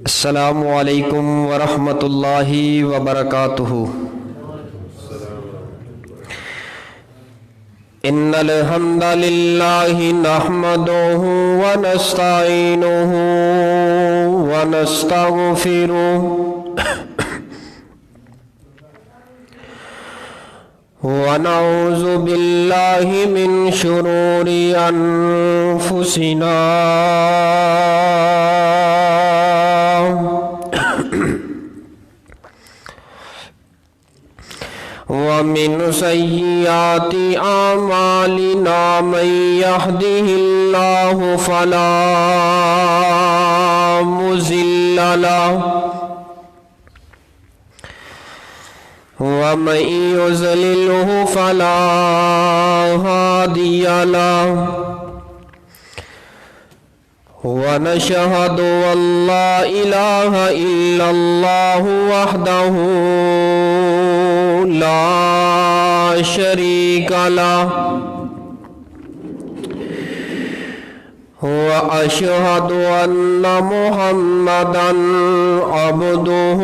السلام علیکم ورحمۃ اللہ وبرکاتہ۔ ان الحمد للہ نحمدہ ونستعینہ ونستغفرہ ونعوذ باللہ من شرور انفسنا ومن سیئات اعمالنا من يهده اللہ فلا مضل له ومن يضلله فلا هادي له ونشهد أن لا إله إلا الله وحده لا شريك له وأشهد أن محمدًا عبده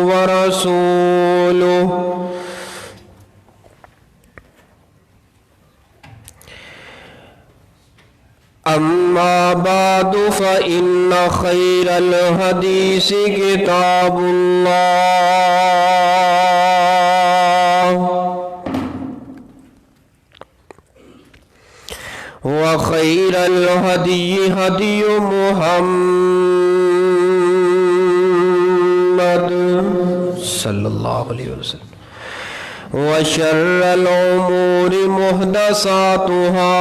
ورسوله أما بعد فإن خير الحديث كتاب الله وخير الهدي هدي محمد صلى الله عليه وسلم وشر الأمور محدثاتها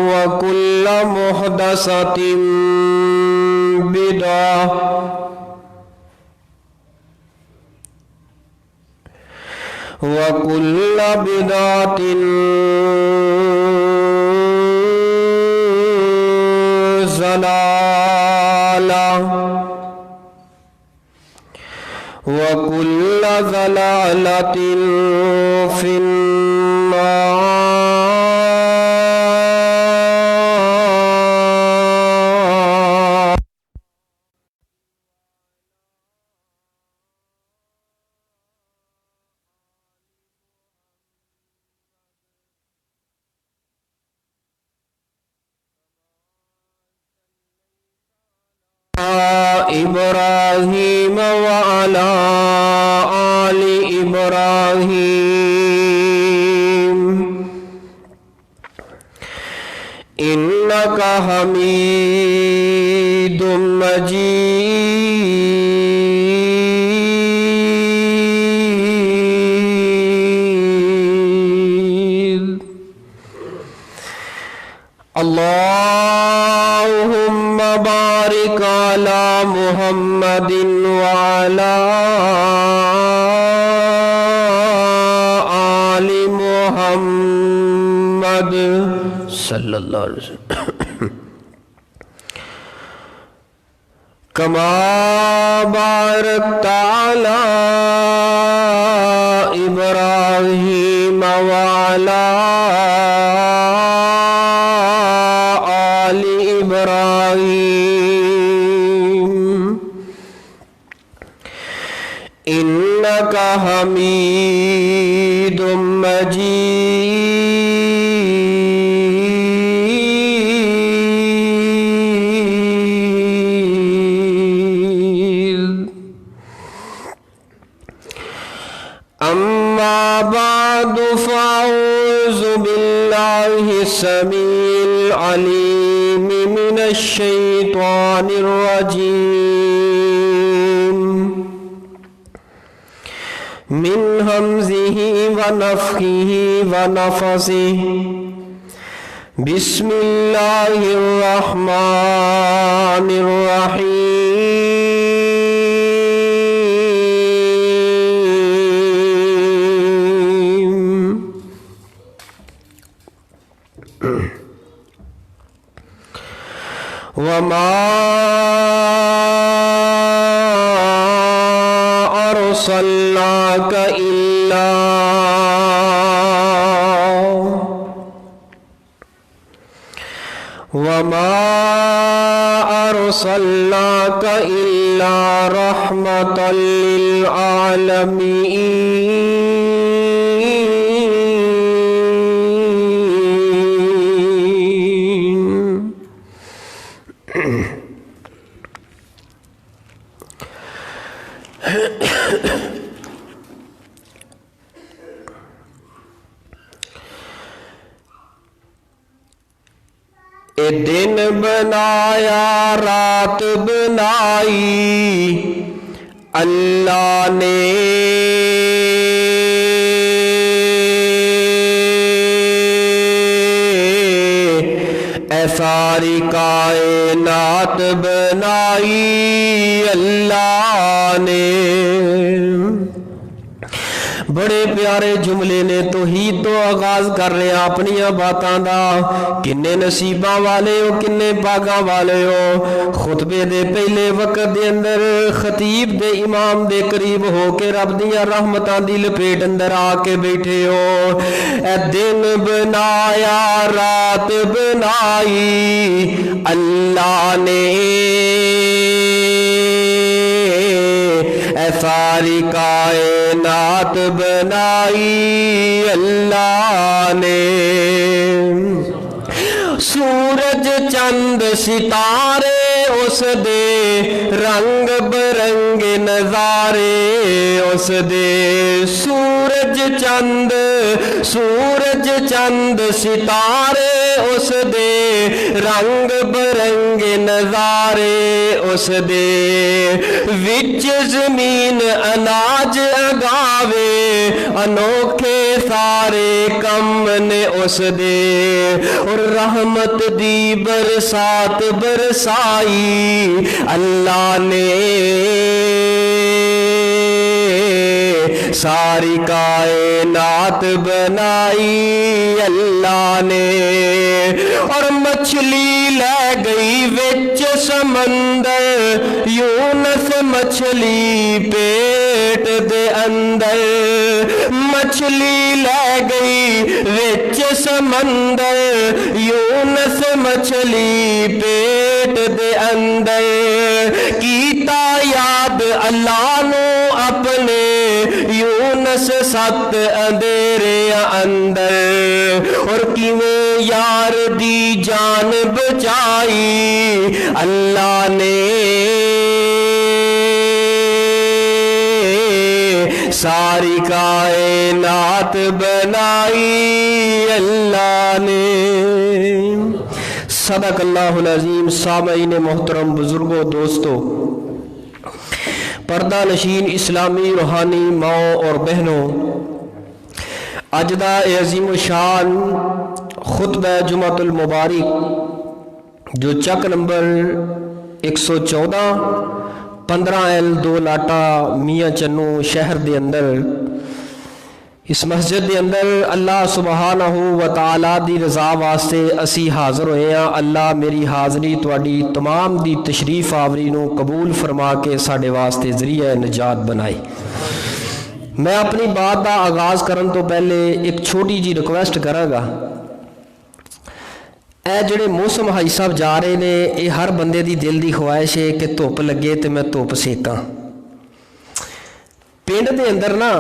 وكل محدثة بدعة وكل بدعة ضلالة وكل ضلالة في النار. إبراهيم وعلى آل إبراهيم إنك حميد مجيد. اللهم بارك على محمد وعلى آل محمد صلی اللہ علیہ وسلم كما باركت على إبراهيم وعلى آل إبراهيم إنك حميد مجيد. أما بعد فأعوذ بالله السميع العليم من الشيطان الرجيم من همزه ونفخه ونفثه. بسم اللہ الرحمن الرحیم وما أرسلناك إلا رحمة للعالمين اے دن بنایا رات بنائی اللہ نے اے ساری کائنات بنائی اللہ نے۔ بڑے پیارے جملے نے توحید تو آغاز کر رہے ہیں اپنی باتاں دا۔ کنے نصیباں والے ہو، کنے باغاں والے ہو، خطبے دے پہلے وقت دے اندر خطیب دے امام دے قریب ہو کے رب دیاں رحمتاں دی لپیٹ اندر آ کے بیٹھے ہو۔ اے دن بنایا رات بنائی اللہ نے، اے ساری کائنات بنائی اللہ نے۔ سورج چند ستارے اس دے رنگ برنگ نظارے اس دے، سورج چند ستارے اس دے رنگ برنگ نظارے اس دے، وچ زمین اناج اگاوے انوکھے سارے کم نے اس دے، اور رحمت دی برسات برسائی اللہ نے، ساری کائنات بنائی اللہ نے۔ اور مچھلی لے گئی وچ سمندر، یونس مچھلی پیٹ دے اندر، مچھلی لے گئی وچ سمندر، یونس مچھلی پیٹ دے اندر، کیتا یاد اللہ نو اپنے یونس ست اندھیرے اندر، اور کیویں یار دی جان بچائی اللہ نے، ساری کائنات بنائی اللہ نے۔ صدق اللہ العظیم۔ سامعین محترم، بزرگوں، دوستوں، پردہ نشین اسلامی روحانی ماؤں اور بہنوں، اج دا عظیم الشان خطبہ جمعۃ المبارک جو چک نمبر 114 15L 2 لاٹا میاں چنو شہر دے اندر اس مسجد دے اندر اللہ سبحانہ و تعالی دی رضا واسطے اسی حاضر ہوئے ہیں۔ اللہ میری حاضری تواڈی تمام دی تشریف آوری نو قبول فرما کے ساڈے واسطے ذریعہ نجات بنائے۔ میں اپنی بات دا آغاز کرن تو پہلے ایک چھوٹی جی ریکویسٹ کراں گا۔ اے جڑے موسم حاجی صاحب جا رہے نے، یہ ہر بندے دی دل دی خواہش ہے کہ دھوپ لگے تے میں دھوپ سیکاں۔ پنڈ دے اندر نا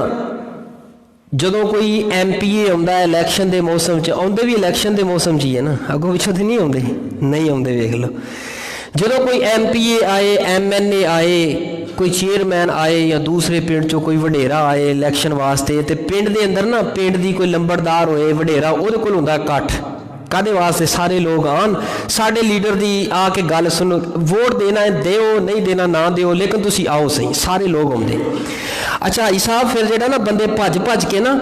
جدوں کوئی MP آਉਂਦਾ ہے الیکشن دے موسم چ، آਉਂਦੇ بھی الیکشن دے موسم چ ہی ہے نا، اگوں پچھوں تے نہیں آਉਂਦੇ، نہیں آਉਂਦੇ، ویکھ لو۔ جدوں کوئی MP آئے، MNA آئے، کوئی چیئرمین آئے یا دوسرے پنڈ چوں کوئی وڈیرا آئے الیکشن واسطے، تے پنڈ دے اندر نا پنڈ دی کوئی لمبردار ہوئے وڈیرا، وہ کول ہوندا کٹھ، ਕਾਹਦੇ ਵਾਸਤੇ? ਸਾਰੇ ਲੋਕ ਆਣ, ਸਾਡੇ ਲੀਡਰ ਦੀ ਆ ਕੇ ਗੱਲ ਸੁਣੋ, ਵੋਟ ਦੇਣਾ ਹੈ ਦਿਓ, ਨਹੀਂ ਦੇਣਾ ਨਾ ਦਿਓ, ਲੇਕਿਨ ਤੁਸੀਂ ਆਓ ਸਹੀ। ਸਾਰੇ ਲੋਕ ਆਉਂਦੇ। ਅੱਛਾ ਹਾਜੀ ਸਾਹਿਬ, ਫਿਰ ਜਿਹੜਾ ਨਾ ਬੰਦੇ ਭੱਜ ਭੱਜ ਕੇ ਨਾ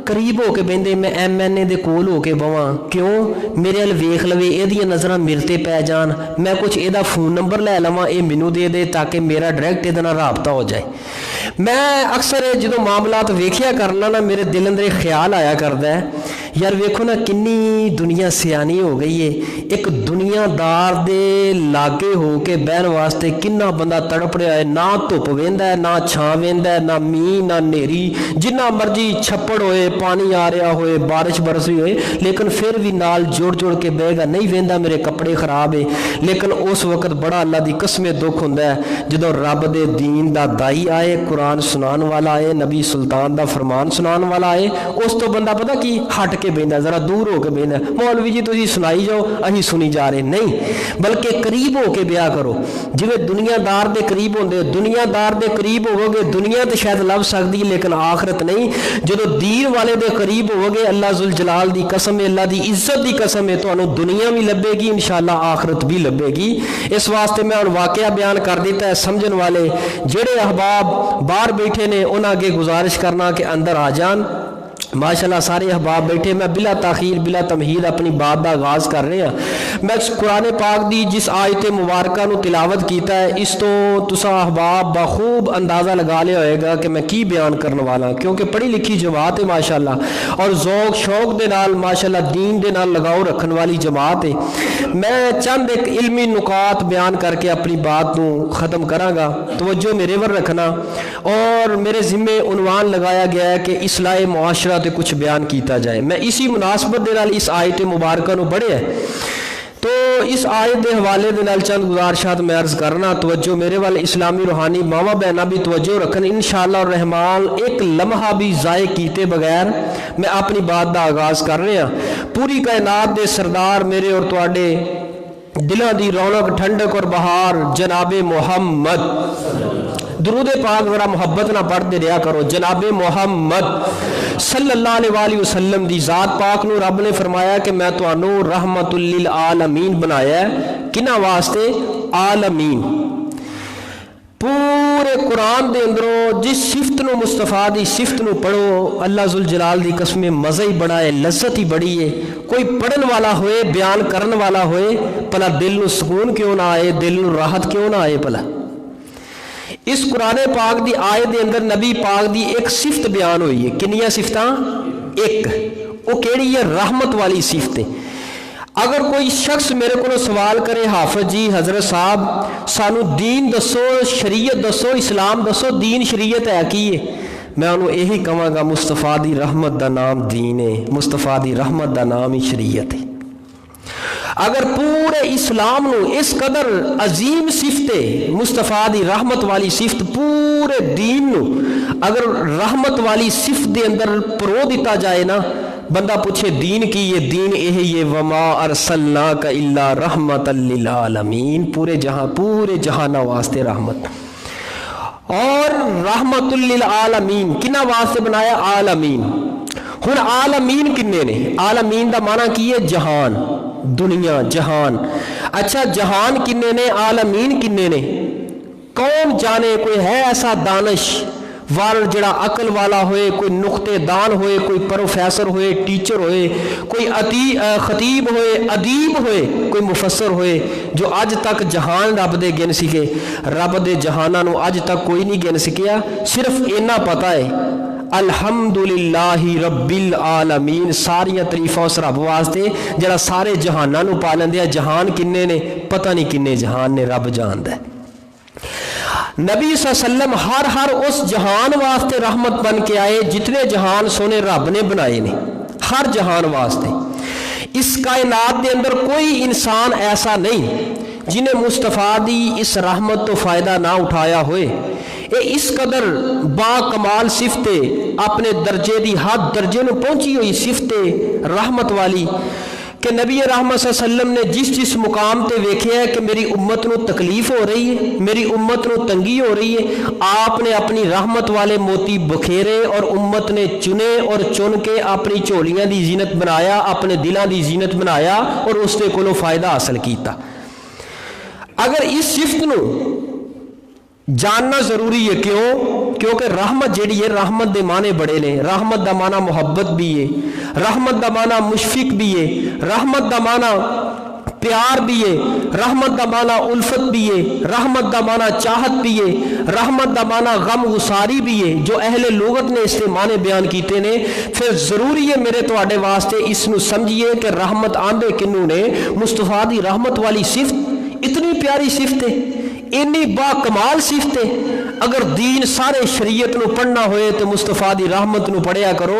ਕਰੀਬ ਹੋ ਕੇ ਬਹਿੰਦੇ, ਮੈਂ MNA ਦੇ ਕੋਲ ਹੋ ਕੇ ਬਵਾਂ, ਕਿਉਂ? ਮੇਰੇ ਵੱਲ ਵੇਖ ਲਵੇ, ਇਹਦੀਆਂ ਨਜ਼ਰਾਂ ਮੇਰੇ ਤੇ ਪੈ ਜਾਣ, ਮੈਂ ਕੁਝ ਇਹਦਾ ਫੋਨ ਨੰਬਰ ਲੈ ਲਵਾਂ, ਇਹ ਮੈਨੂੰ ਦੇ ਦੇ, ਤਾਂ ਕਿ ਮੇਰਾ ਡਾਇਰੈਕਟ ਇਹਦੇ ਨਾਲ ਰਾਬਤਾ ਹੋ ਜਾਏ। ਮੈਂ ਅਕਸਰ ਜਦੋਂ ਮਾਮਲਾਤ ਵੇਖਿਆ ਕਰਨਾ ਨਾ, ਮੇਰੇ ਦਿਲ ਅੰਦਰ ਖਿਆਲ ਆਇਆ ਕਰਦਾ ਹੈ, ਯਾਰ ਵੇਖੋ ਨਾ ਕਿੰਨੀ ਦੁਨੀਆ ਸਿਆਣੀ ਹੋ ਗਈ ਏ। ਇੱਕ ਦੁਨੀਆਦਾਰ ਦੇ ਲਾਗੇ ਹੋ ਕੇ ਬਹਿਣ ਵਾਸਤੇ ਕਿੰਨਾ ਬੰਦਾ ਤੜਪ ਰਿਹਾ ਹੈ। ਨਾ ਧੁੱਪ ਵਹਿੰਦਾ, ਨਾ ਛਾਂ ਵਹਿੰਦਾ, ਨਾ ਮੀਂਹ, ਨਾ ਹਨੇਰੀ, ਜਿੰਨਾ ਮਰਜੀ ਛੱਪੜ ਹੋਏ, ਪਾਣੀ ਆ ਰਿਹਾ ਹੋਏ, ਬਾਰਿਸ਼ ਬਰਸੀ ਹੋਏ, ਲੇਕਿਨ ਫਿਰ ਵੀ ਨਾਲ ਜੋੜ ਜੋੜ ਕੇ ਬਹਿਗਾ। ਨਹੀਂ ਵਹਿੰਦਾ ਮੇਰੇ ਕੱਪੜੇ ਖਰਾਬ ਏ, ਲੇਕਿਨ ਉਸ ਵਕਤ ਬੜਾ ਅੱਲਾ ਦੀ ਕਸਮੇ ਦੁੱਖ ਹੁੰਦਾ ਹੈ ਜਦੋਂ ਰੱਬ ਦੇ ਦੀਨ ਦਾ ਦਾਈ ਆਏ, ਕੁਰਾਨ ਸੁਣਾਉਣ ਵਾਲਾ ਆਏ, ਨਬੀ ਸੁਲਤਾਨ ਦਾ ਫਰਮਾਨ ਸੁਣਾਉਣ ਵਾਲਾ ਆਏ, ਉਸ ਤੋਂ ਬੰਦਾ ਪਤਾ ਕੀ ਹਟ ਕੇ ਬਹਿੰਦਾ, ਜ਼ਰਾ ਦੂਰ ਹੋ ਕੇ ਬਹਿੰਦਾ। ਮੌਲਵੀ ਜੀ ਤੁਸੀਂ ਸੁਣਾਈ ਜਾਓ, ਅਸੀਂ ਸੁਣੀ ਜਾ ਰਹੇ। ਨਹੀਂ, ਬਲਕਿ ਕਰੀਬ ਹੋ ਕੇ ਬਿਆ ਕਰੋ, ਜਿਵੇਂ ਦੁਨੀਆਦਾਰ ਦੇ ਕਰੀਬ ਹੁੰਦੇ। ਦੁਨੀਆਦਾਰ ਦੇ ਕਰੀਬ ਹੋਵੋਗੇ, ਦੁਨੀਆ ਤੇ ਸ਼ਾਇਦ ਲੱਭ ਸਕਦੀ, ਲੇਕਿਨ ਆਖਰਤ ਨਹੀਂ। ਜਦੋਂ ਦੀਨ ਵਾਲੇ ਦੇ ਕਰੀਬ ਹੋਵੋਗੇ, ਅੱਲਾ ਜ਼ੁਲ ਜਲਾਲ ਦੀ ਕਸਮ ਹੈ, ਅੱਲਾ ਦੀ ਇੱਜ਼ਤ ਦੀ ਕਸਮ ਹੈ, ਤੁਹਾਨੂੰ ਦੁਨੀਆ ਵੀ ਲੱਭੇਗੀ, ਇਨਸ਼ਾਅੱਲਾ ਆਖਰਤ ਵੀ ਲੱਭੇਗੀ। ਇਸ ਵਾਸਤੇ ਮੈਂ ਹੁਣ ਵਾਕਿਆ ਬਿਆਨ ਕਰ ਦਿੱਤਾ ਹੈ। ਸਮਝਣ ਵਾਲੇ ਜਿਹੜੇ ਅहबाब ਬਾਹਰ बैठे ने उन्होंने अगे गुजारिश करना कि अंदर आ जान। माशाअल्लाह सारे अहबाब बैठे। मैं बिला ताखीर बिला तमहीद अपनी बात का आगाज़ कर रहा। मैं कुरान पाक दी जिस आयत मुबारका नूं तिलावत कीता है, इस तो तुसा अहबाब बखूब अंदाज़ा लगा लिया होएगा कि मैं की बयान करने वाला, क्योंकि पढ़ी लिखी जमात है माशाअल्लाह, और ज़ौक शौक दे नाल माशाअल्लाह दीन दे नाल लगाव रखने वाली जमात है। मैं चंद एक इल्मी नुकात बयान करके अपनी बात नूं ख़त्म करांगा। तवज्जो मेरे वर रखना। और मेरे ज़िम्मे उन्वान लगाया गया है कि इस्लाह मुआशरा ते कुछ बयान किया जाए। मैं इसी मुनासबत दे नाल इस आयत मुबारका नूं पढ़िया है, तो इस आयत के हवाले दे नाल चंद गुजारिशात मैं अर्ज करना। तवज्जो मेरे वाल इस्लामी रूहानी मावा बहना भी तवज्जो रखन इंशाअल्लाह रहमान। एक लम्हा भी ज़ाय कीते बगैर मैं अपनी बात का आगाज़ कर रहा। पूरी कायनात दे सरदार मेरे और तुहाडे दिलों की रौनक ठंडक और बहार जनाबे मुहम्मद, दुरूदे पाक जरा मुहब्बत ना पढ़ते रहा करो। जनाबे मुहम्मद सल्लल्लाहु अलैहि वसल्लम दी ज़ात पाक नूं रब ने फरमाया कि मैं तुहानूं रहमतुल लिल आलमीन बनाया है। किना वास्ते? आलमीन। पूरे कुरान दे अंदरों जिस सिफत नूं मुस्तफा दी सिफत नूं पढ़ो, अल्लाह जुल जलाल दी कसम मज़ा ही बड़ा है, लज्जत ही बड़ी है। कोई पढ़न वाला होए, बयान करन वाला होए, भला दिल नूं सुकून क्यों ना आए, दिल नूं राहत क्यों ना आए। भला इस कुरान पाक दी आयत दे अंदर नबी पाक दी एक सिफत बयान हुई है। कितनी सिफतां? एक। वो केड़ी है? रहमत वाली सिफत है। अगर कोई शख्स मेरे को सवाल करे, हाफिज जी हजरत साहब सानू दीन दसो, शरीयत दसो, इस्लाम दसो, दीन शरीयत है की है, मैं उन्होंने यही कहांगा मुस्तफा दी रहमत का नाम दीन है, मुस्तफा दी रहमत का नाम ही शरीयत है। अगर पूरे इस्लाम नूं इस कदर अजीम सिफत मुस्तफा दी रहमत वाली सिफत पूरे दीन नूं अगर रहमत वाली सिफत दे अंदर परो दिता जाए ना, बंदा पूछे दीन की ये दीन यही है, वमा अरसलनाका इल्ला रहमतल लिल आलमीन, पूरे जहाना वास्ते रहमत। और रहमतुल लिल आलमीन किना वास्ते बनाया? आलमीन। हुण आलमीन किन्ने ने? आलमीन दा माना की है? जहान, दुनिया, जहान। अच्छा जहान किन्ने ने? आलमीन किन्ने ने? कौन जाने? कोई है ऐसा दानिश वाल जड़ा अकल वाला होए, कोई नुक्तेदान होए, कोई प्रोफेसर होए, टीचर होए, कोई खतीब होए, अदीब होए, कोई मुफस्सर होए, जो अज तक जहान रब दे गिन सके? रब दे जहाना नूं अज तक कोई नहीं गिन सकिया। सिर्फ इन्ना पता है अल्हम्दुलिल्लाहि रब्बिल आलमीन, सारियां तरीफां उस रब वास्ते जड़ा सारे जहाना नूं पा लैंदे। जहान किन्ने ने? पता नहीं किन्ने जहान ने, रब जानदा है। नबी सल्लम हर उस जहान वास्ते रहमत बन के आए जितने जहान सोने रब ने बनाए ने, हर जहान वास्ते। इस कायनात के अंदर कोई इंसान ऐसा नहीं जिन्हें मुस्तफा दी इस रहमत तो फ़ायदा ना उठाया होए। ये इस कदर बाकमाल सिफते अपने दर्जे दी हद दर्जे में पहुंची हुई सिफते रहमत वाली کہ نبی رحمت صلی اللہ علیہ وسلم نے جس جس مقام تے ویکھیا ہے کہ میری امت نو تکلیف ہو رہی ہے، میری امت نو تنگی ہو رہی ہے، آپ نے اپنی رحمت والے موتی بکھیرے اور امت نے چنے اور چن کے اپنی جھولیاں دی زینت بنایا، اپنے دلاں دی زینت بنایا اور اس دے کولوں فائدہ حاصل کیتا۔ اگر اس صفت نو جاننا ضروری ہے، کیونکہ رحمت جیڑی ہے، رحمت دے معنی بڑے نے۔ رحمت دا معنی محبت بھی ہے، رحمت دا معنی مشفق بھی ہے، رحمت دا معنی پیار بھی ہے، رحمت دا معنی الفت بھی ہے، رحمت دا معنی چاہت بھی ہے، رحمت دا معنی غم غساری بھی ہے۔ جو اہل لغت نے اس کے معنی بیان کیتے نے، پھر ضروری ہے میرے تواڈے واسطے اس نو سمجھیے کہ رحمت آندے کنوں نے؟ مصطفیٰ دی رحمت والی صفت اتنی پیاری صفت ہے، انی با کمال صفت ہے۔ اگر دین سارے شریعت نو پڑھنا ہوئے تو مصطفیٰ دی رحمت نو پڑھیا کرو۔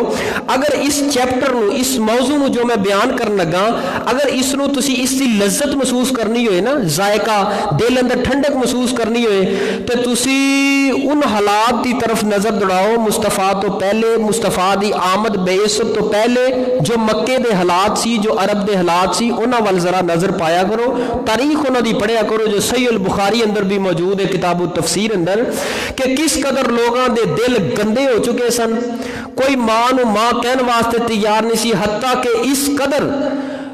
اگر اس چیپٹر نو، اس موضوع نو جو میں بیان کرن لگا، اگر اس نو تسی اس دی لذت محسوس کرنی ہوئے نا، ذائقہ دل اندر ٹھنڈک محسوس کرنی ہوئے، تو تسی ان حالات دی طرف نظر دوڑاؤ مصطفیٰ تو پہلے، مصطفیٰ دی آمد بعثت تو پہلے جو مکے دے حالات سی، جو عرب دے حالات سی، انہاں وال ذرا نظر پایا کرو، تاریخ انہاں دی پڑھیا کرو جو صحیح البخاری اندر بھی موجود ہے، کتاب التفسیر اندر، کہ کس قدر لوگاں دے دل گندے ہو چکے سن، کوئی ماں نو ماں کہن واسطے تیار نہیں سی، حتیٰ کہ اس قدر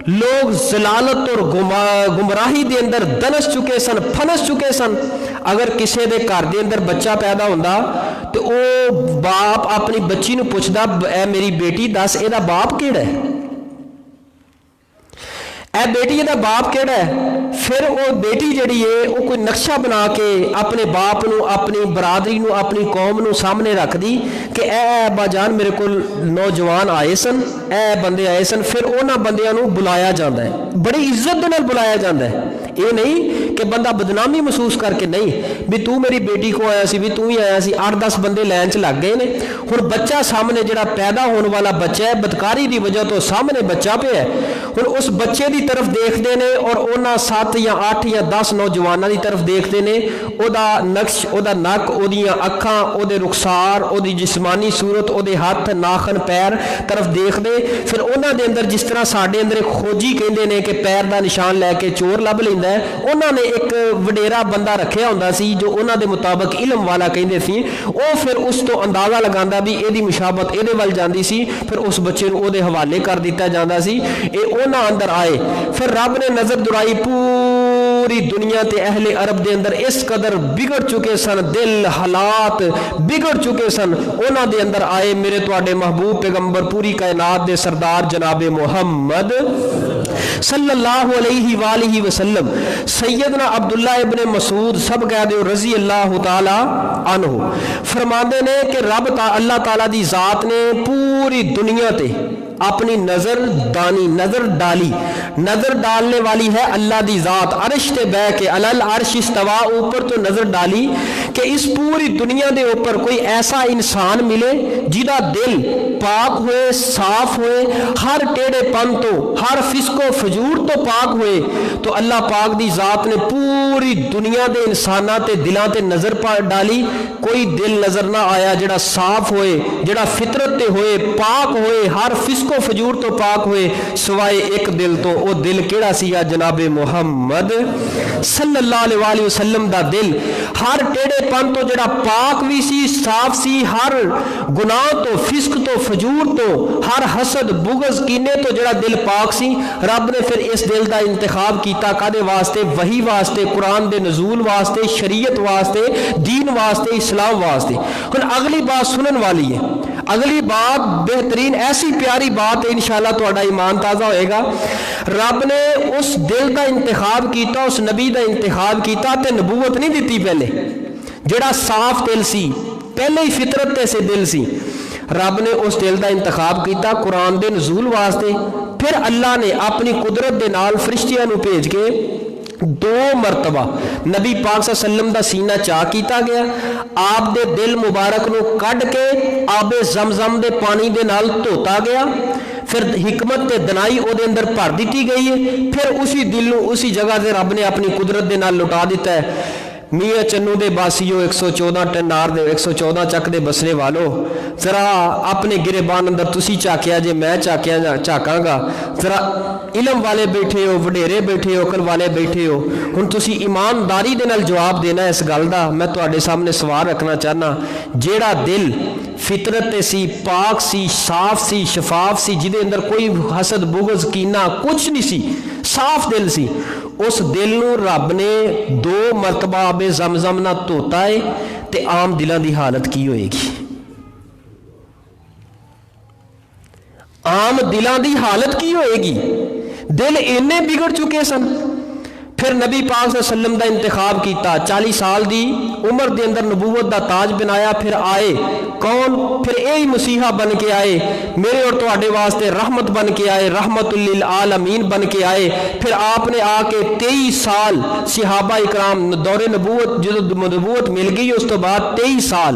لوگ ضلالت اور گمراہی دے اندر دنس چکے سن، پھنس چکے سن۔ اگر کسی دے گھر دے اندر بچہ پیدا ہوندا تو او باپ اپنی بچی نو پوچھدا، اے میری بیٹی دس اے دا باپ کیڑا ہے، اے بیٹی دا باپ کیڑا ہے؟ پھر وہ بیٹی جڑی ہے وہ کوئی نقشہ بنا کے اپنے باپ نو، اپنی برادری نو، اپنی قوم نو سامنے رکھ دی کہ اے ابا جان میرے کو نوجوان آئے سن، اے بندے آئے سن۔ پھر انہاں بندیاں نو بلایا جاندہ ہے، بڑی عزت دے نال بلایا جاندہ ہے۔ یہ نہیں کہ بندہ بدنامی محسوس کر کے، نہیں بھی تو میری بیٹی کو آیا سی، بھی تو ہی آیا سی، 8-10 بندے لائن چ لگ گئے نے۔ ہن بچہ سامنے جڑا پیدا ہونے والا بچہ ہے، بدکاری دی وجہ تو سامنے بچہ پہ ہے، ہن اس بچے دی طرف دیکھتے نے اور انہاں 7 یا 8 یا 10 نوجوانوں دی طرف دیکھتے نے، او دا نقش، او دا نک، او دیاں اکھاں، او دے رخسار، او دی جسمانی صورت، او دے ہاتھ ناخن پیر طرف دیکھ دے۔ پھر انہاں دے اندر جس طرح ساڈے اندر کھوجی کہندے نے کہ پیر دا نشان لے کے چور لب لیندا ہے، انہاں نے ایک وڈیرا بندہ رکھیا ہوندا سی جو انہاں دے مطابق علم والا کہندے سی، او پھر اس تو اندازہ لگاندا بھی اے دی مشابت اے دے ول جاندی سی، پھر اس بچے نو او دے حوالے کر دتا جاندا سی۔ اے انہاں اندر آئے، پھر رب نے نظر درائی پوری دنیا تے اہل عرب دے اندر اس قدر بگڑ چکے سن، دل حالات بگڑ چکے سن، انہاں دے اندر آئے میرے تواڈے محبوب پیغمبر پوری کائنات دے سردار جناب محمد صلی اللہ علیہ وآلہ وسلم، سیدنا عبداللہ ابن مسعود سب کہہ دیو رضی اللہ تعالی عنہ، فرماندے نے کہ رب اللہ تعالیٰ دی ذات نے پوری دنیا تے اپنی نظر دانی، نظر ڈالی، نظر ڈالنے والی ہے اللہ دی ذات، عرش تے بہ کے علل عرش استوا، اوپر تو نظر ڈالی کہ اس پوری دنیا دے اوپر کوئی ایسا انسان ملے جدا دل پاک ہوئے، صاف ہوئے، ہر ٹیڑے پن تو، ہر فسق و فجور تو پاک ہوئے، تو اللہ پاک دی ذات نے پوری دنیا دے انساناں تے دلاں تے نظر ڈالی، کوئی دل نظر نہ آیا جڑا صاف ہوئے، جڑا فطرت تے ہوئے، پاک ہوئے، ہر فسق و فجور تو پاک ہوئے، سوائے ایک دل تو، او دل کیڑا سی یا جناب محمد صلی اللہ علیہ وآلہ وسلم دا دل، ہر ٹیڑے پن تو جڑا پاک بھی سی، صاف سی، ہر گناہ تو، فسق تو، فجور تو، ہر حسد بغض کینے تو جڑا دل پاک سی، رب نے پھر اس دل دا انتخاب کیتا کدے واسطے؟ وحی واسطے، قرآن دے نزول واسطے، شریعت واسطے، دین واسطے، اسلام واسطے۔ ہن اگلی بات سنن والی ہے، اگلی بات بہترین ایسی پیاری بات ہے، انشاءاللہ تہاڈا ایمان تازہ ہوئے گا۔ رب نے اس دل دا انتخاب کیتا، اس نبی دا انتخاب کیتا تے نبوت نہیں دیتی پہلے، جڑا صاف دل سی، پہلے ہی فطرت تے سے دل سی، رب نے اس دل دا انتخاب کیتا قرآن دے نزول واسطے، پھر اللہ نے اپنی قدرت دے نال فرشتیاں نو بھیج کے 2 مرتبہ نبی پاک صلی اللہ علیہ وسلم دا سینہ چاک کیتا گیا، آپ دے دل مبارک نو کڈ کے آب زمزم دے پانی دے نال دھوتا گیا، پھر حکمت تے دنائی او دے اندر بھر دیتی گئی ہے، پھر اسی دل نو اسی جگہ سے رب نے اپنی قدرت دے نال لٹا دیتا ہے۔ میاں چنو دے باسیو 114 ٹنار دے 114 چک دے بسنے والو ذرا اپنے گریبان اندر تسی چاکیا جے میں چاکاں گا ذرا علم والے بیٹھے ہو وڈیرے بیٹھے ہو عقل والے بیٹھے ہو ہن تسی ایمانداری دے نال جواب دینا اس گل دا میں تواڈے سامنے سوال رکھنا چاہنا جیڑا دل فطرت سی پاک سی صاف سی شفاف سی جدے اندر کوئی حسد بغض کینہ کچھ نہیں سی صاف دل سی اس دل نو رب نے 2 مرتبہ آب زمزم نہ دھوتا ہے تے عام دلاں دی حالت کی ہوئے گی عام دلاں دی حالت کی ہوئے گی دل اینے بگڑ چکے سن پھر نبی پاک صلی اللہ علیہ وسلم دا انتخاب کیتا 40 سال دی عمر دے اندر نبوت دا تاج بنایا پھر آئے کون پھر یہی مسیحا بن کے آئے میرے اور تواڈے واسطے رحمت بن کے آئے رحمت للعالمین بن کے آئے پھر آپ نے آ کے 23 سال صحابہ اکرام دور نبوت جدو نبوت مل گئی اس تو بعد 23 سال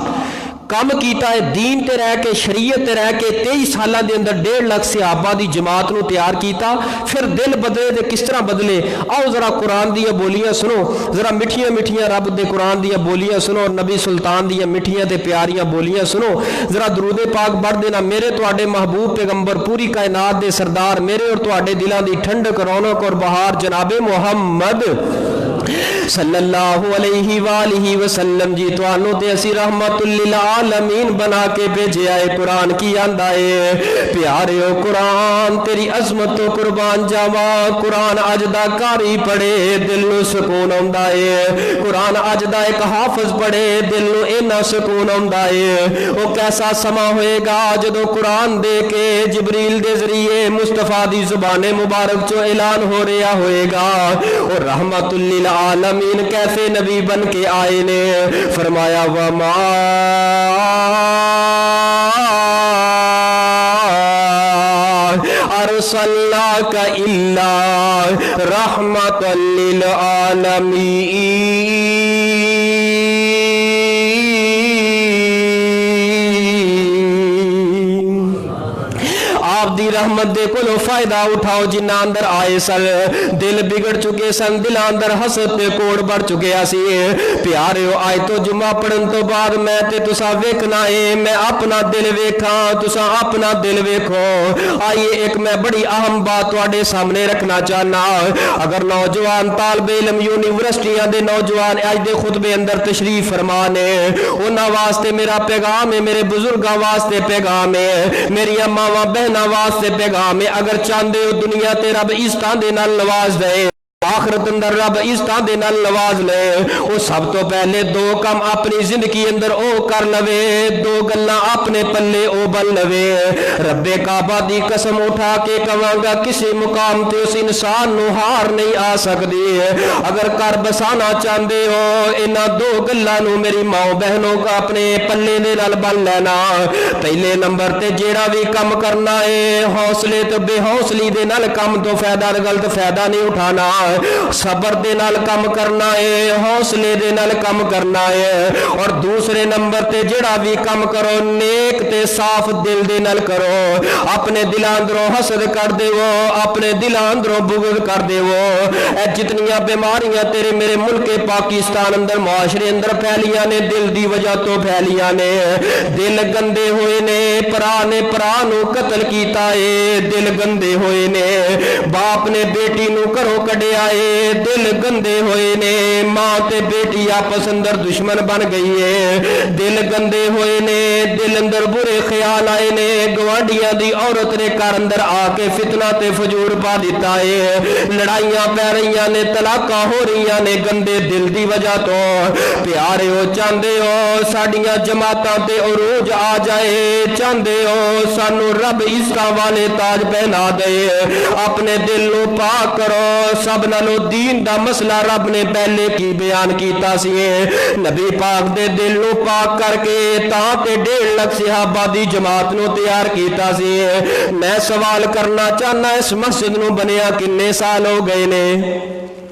کم کیتا ہے دین تے رہ کے شریعت تے رہ کے 23 سالہ دے اندر 1.5 لاکھ صحابہ دی جماعت نو تیار کیتا پھر دل بدلے دے کس طرح بدلے آؤ ذرا قرآن دیا بولیاں سنو ذرا مٹھیاں مٹھیاں رب دے قرآن دیا بولیاں سنو اور نبی سلطان دیا مٹھیاں تے پیاریاں بولیاں سنو ذرا درود پاک بڑھ دینا میرے تواڈے محبوب پیغمبر پوری کائنات دے سردار میرے اور تواڈے دلاں دی ٹھنڈک رونق اور بہار جناب محمد صلی اللہ علیہ وآلہ وسلم جی توانو تے اسی رحمت للعالمین بنا کے بھیجے آئے قرآن کی آندائے پیارے ہو قرآن تیری عظمت و قربان جاوا قرآن اجدہ کاری پڑھے دل نو سکون آندائے قرآن اجدہ ایک حافظ پڑھے دل نو اینا سکون آندائے وہ کیسا سما ہوئے گا جدو قرآن دے کے جبریل دے ذریعے مصطفیٰ دی زبان مبارک چو اعلان ہو رہا ہوئے گا اور رحمت للعالمین کیسے نبی بن کے آئے نے فرمایا وما ارسلناک الا رحمت للعالمین آپ دی رحمت دے کلو فائدہ اٹھاؤ جنہ اندر آئے سن دل بگڑ چکے سن دل اندر حسد تے کوڑ بڑھ چکے اسی پیارے ہو آئے تو جمعہ پڑھن تو بعد میں تے تسا ویکھنا ہے میں اپنا دل ویکھاں تسا اپنا دل ویکھو آئیے ایک میں بڑی اہم بات تواڈے سامنے رکھنا چاہنا اگر نوجوان طالب علم یونیورسٹیاں دے نوجوان اج دے خطبے اندر تشریف فرمانے انہاں واسطے میرا پیغام ہے میرے بزرگاں واسطے پیغام ہے میری ماواں بہناں واسطے پیغام ہے اگر چاندے ہو دنیا تے رب عزتاں دے نال نواز دے آخرت اندر رب عزتاں دے نال نواز لے وہ سب تو پہلے 2 کام اپنی زندگی اندر او کر لوے 2 گلاں اپنے پلے او بن لوے رب کعبہ دی قسم اٹھا کے کہاں گا کسی مقام تے اس انسان نو ہار نہیں آ سکدی اگر کر بسانا چاہندے ہو انہاں 2 گلاں نو میری ماں بہنوں کا اپنے پلے دے نال بن لینا پہلے نمبر تے جیڑا بھی کم کرنا ہے حوصلے تے بے حوصلی دے نال کم تو فائدہ غلط فائدہ نہیں اٹھانا صبر دے نال کم کرنا ہے حوصلے دے نال کم کرنا ہے اور دوسرے نمبر تے جڑا بھی کم کرو نیک تے صاف دل دے نال کرو اپنے دل اندروں حسد کر دیو اپنے دل اندروں بغض کر دیو اے جتنیاں بیماریاں تیرے میرے ملک پاکستان اندر معاشرے اندر پھیلیاں نے دل دی وجہ تو پھیلیاں نے دل گندے ہوئے نے پرا نو قتل کیتا ہے دل گندے ہوئے نے باپ نے بیٹی نو کرو کڈیا دل گندے ہوئے نے ماں تے بیٹی آپس اندر دشمن بن گئی ہے دل گندے ہوئے نے دل اندر برے خیال آئے نے گوانڈیاں دی عورت نے گھر اندر آ کے فتنہ تے فجور پا دیتا ہے لڑائیاں پہ رہیاں نے طلاقاں ہو رہیاں نے گندے دل دی وجہ تو پیارے ہو چاندے ہو ساڈیاں جماعتاں تے عروج آ جائے چاندے ہو سانو رب عزتاں والے تاج پہنا دے اپنے دل نو پاک کرو سب نالو دین دا مسئلہ رب نے پہلے کی بیان کیتا سی نبی پاک دے دل نو پاک کر کے تاں تے 1.5 لاکھ صحابہ دی جماعت نو تیار کیتا سی میں سوال کرنا چاہنا اس مسجد نو بنیا کنے سال ہو گئے نے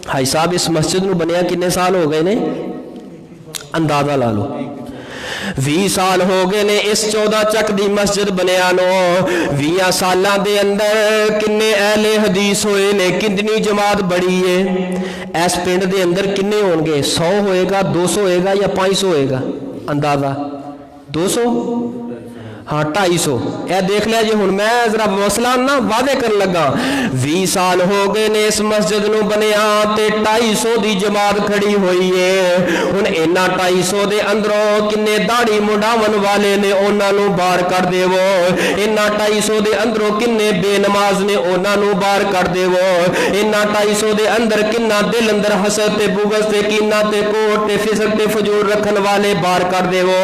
بھائی صاحب اس مسجد نو بنیا کنے سال ہو گئے نے اندازہ لا لو 20 साल हो गए ने इस 14 चक दी मस्जिद बनिया नो। 20 सालां दे अंदर किन्ने अहले हदीस होए ने, कितनी जमात बड़ी है। इस पिंड दे अंदर किन्ने होणगे? 100 होएगा, 200 होएगा या 500 होएगा? अंदाजा 200, हाँ 250। यह देख लिया जी। हुण मैं जरा मसला ना वादे कर लगा। 20 साल हो गए ने इस मस्जिद नूं बनिया ते 250 दी जमात खड़ी हुई है। हुण इन्हां 250 दे अंदरों किन्ने दाढ़ी मुंडावन वाले ने, उन्हां नूं बाहर कर देवो। इन्हां 250 दे अंदरों किन्ने बेनमाज ने, उन्हां नूं बाहर कर देवो। इन्हां 250 दे अंदर किन्ना दिल अंदर हसद ते बुग़ज़ ते कीना ते कोट ते फिस्क ते फजूर रखन वाले बाहर कर देवो।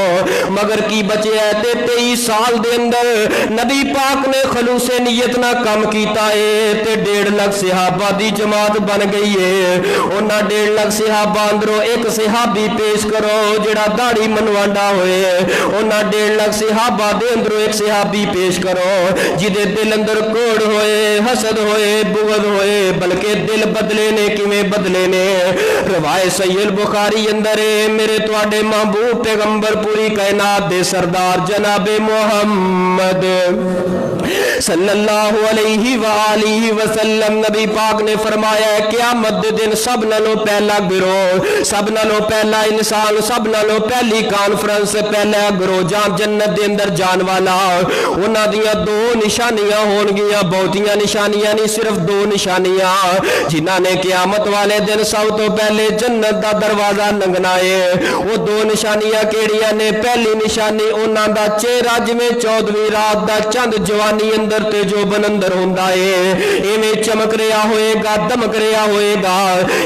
मगर की बचे है ते 23 साल दे अंदर नबी पाक ने खलूसे नियत ना कम कीता है ते 1.5 लाख सहाबा दी जमात बन गई है। उन्हां 1.5 लाख सहाबा अंदरों एक सहाबी पेश करो जिहड़ा दाढ़ी मनवांडा होए। उन्हां 1.5 लाख सहाबा दे अंदरों एक सहाबी पेश करो जिहदे दिल अंदर कोड़ होए, हसद होए, बुग़ज़ होए, बल्कि दिल बदले ने। किवें बदले ने? रवायत सहीह बुखारी अंदर है, मेरे तुहाडे महबूब पैगंबर पूरी कायनात दे सरदार जनाबे मोहम्मद सल्लल्लाहु अलैहि वालिहि वसल्लम नबी पाक ने फरमाया है क़यामत दे दिन सब नालों पहला गिरोह, सब नालों पहला इंसान, सब नालों पहली कॉन्फ्रेंस, पहला गिरोह जहां जन्नत दे अंदर जान वाला, उन्हां दियां 2 निशानियां होणगियां। बहुतियां निशानियां नहीं, सिर्फ 2 निशानियां जिन्हां ने क़यामत वाले दिन सब तो पहले जन्नत दा दरवाजा लंघना है। वो 2 निशानियां केड़ियां ने? पहली निशानी उन्हां दा चेहरा जिवें 14वीं रात दा चंद जवानी अंदर ते जोबन अंदर हुंदा है, इवें चमक रहा होएगा, दमक रहा होएगा।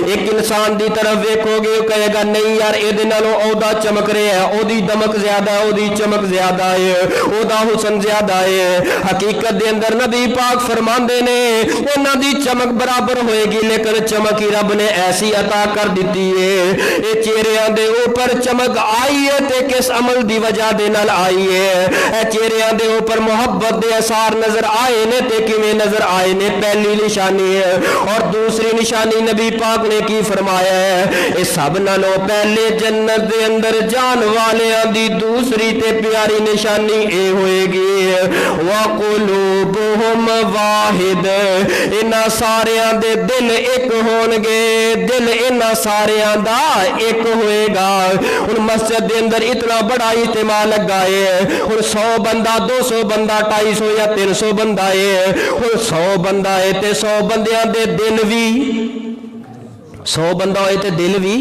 एक इंसान दी तरफ वेखोगे कहेगा नहीं यार इहदे नालों ओदा चमक रहा है, ओदी दमक ज्यादा है, ओदी चमक ज्यादा है, ओदा हुसन ज्यादा है। हकीकत दे अंदर नबी पाक फरमांदे ने इन्हां दी चमक बराबर होएगी, लेकिन चमक ही रब ने ऐसी अता कर दी है। ये चेहरियां दे ऊपर चमक आई है ते किस अमल दी वजह दे नाल आई है? चेहरियां दे ऊपर मोहब्बत दे असार नजर आए ने ते किवें नजर आए ने? पहली निशानी है। और दूसरी निशानी नबी पाक ने की फरमाया है? ये सब नालों पहले जन्नत दे अंदर जान वालियां दी दूसरी ते प्यारी निशानी ए होएगी वा कुलूबुहुम वाहिद, इन्हां सारियां दे दिल एक होणगे, दिल इन्हां सारियां दा एक होएगा। हुण मस्जिद दे अंदर इतना बड़ा इज्तिमा लगा है, हुण 100 बंदा, 200 बंदा, 250 या 300 बंदा है। हुण 100 बंदा है ते 100 बंदियां दे दिल भी 100 बंदा होए ते दिल भी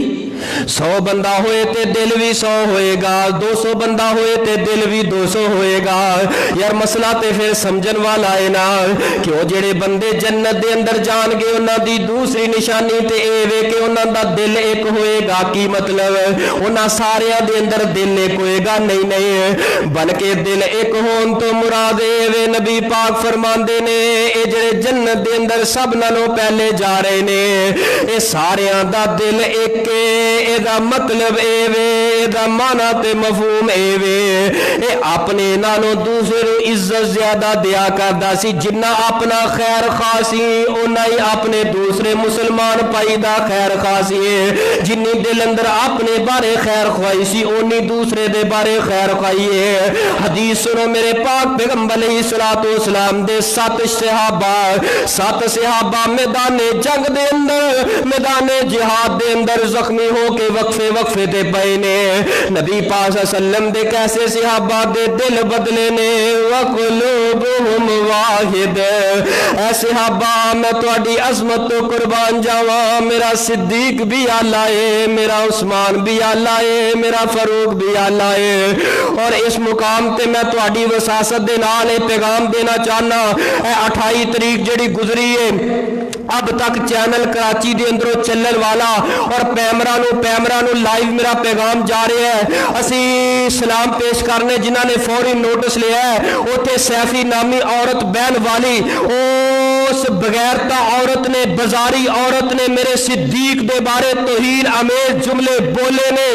100 बंदा होए ते दिल भी 100 होएगा, 200 बंदा होए ते दिल भी 200 होएगा। यार मसला ते फिर समझन वाला है ना कि वो जेड़े बंदे जन्नत दे अंदर जाणगे उन्हां दी दूसरी निशानी ते ए वे कि उन्हां दा दिल एक होएगा। की मतलब? उन्हां सारियां दे अंदर दिल एक होएगा? नहीं नहीं, बल्कि दिल एक होण तो मुराद ए वे नबी पाक फरमांदे ने ए जेड़े जन्नत दे अंदर सब नालों पहले जा रहे ने ए सारियां दा दिल एक एदा मतलब एवे, एदा माना ते मफहूम एवे, ए अपने नालों दूसरे नूं इज्जत ज्यादा दिया करदा सी। जिन्ना अपना खैर खासी उन्ना ही अपने दूसरे मुसलमान भाई दा खैर खासी है। जिन्नी दिल अंदर अपने बारे खैर ख्वाही सी उन्नी दूसरे दे बारे खैर ख्वाही है। हदीस सुनो मेरे पाक पैगंबर अलैहिस्सलातु वस्सलाम दे 7 सहाबा मैदाने जंग दे अंदर, मैदाने जिहाद दे अंदर जख्मी हो के वक्फे वक्फे ते पए ने। नबी पाक सल्लम दे कैसे सहाबा दे दिल बदले ने। वकुलुबुहुम वाहिद, ऐ सहाबा मैं तुहाडी अजमत तो कुर्बान जावा, मेरा सिद्दीक भी आला है, मेरा उस्मान भी आला है, मेरा फरूक भी आला है। और इस मुकाम ते मैं तुहाडी वसासत दे नाल पैगाम देना चाहना। 28 तरीक जेड़ी गुजरी है अब तक चैनल कराची दे अंदरों चलने वाला और पैमरा नू लाइव मेरा पैगाम जा रहा है। असी सलाम पेश करने जिन्होंने फौरी नोटिस लिया है, उत्थे सैफी नामी औरत बहन वाली ओ اس بغیرتا عورت نے, بازاری عورت نے میرے صدیق دے بارے توہین امیز جملے بولے نے.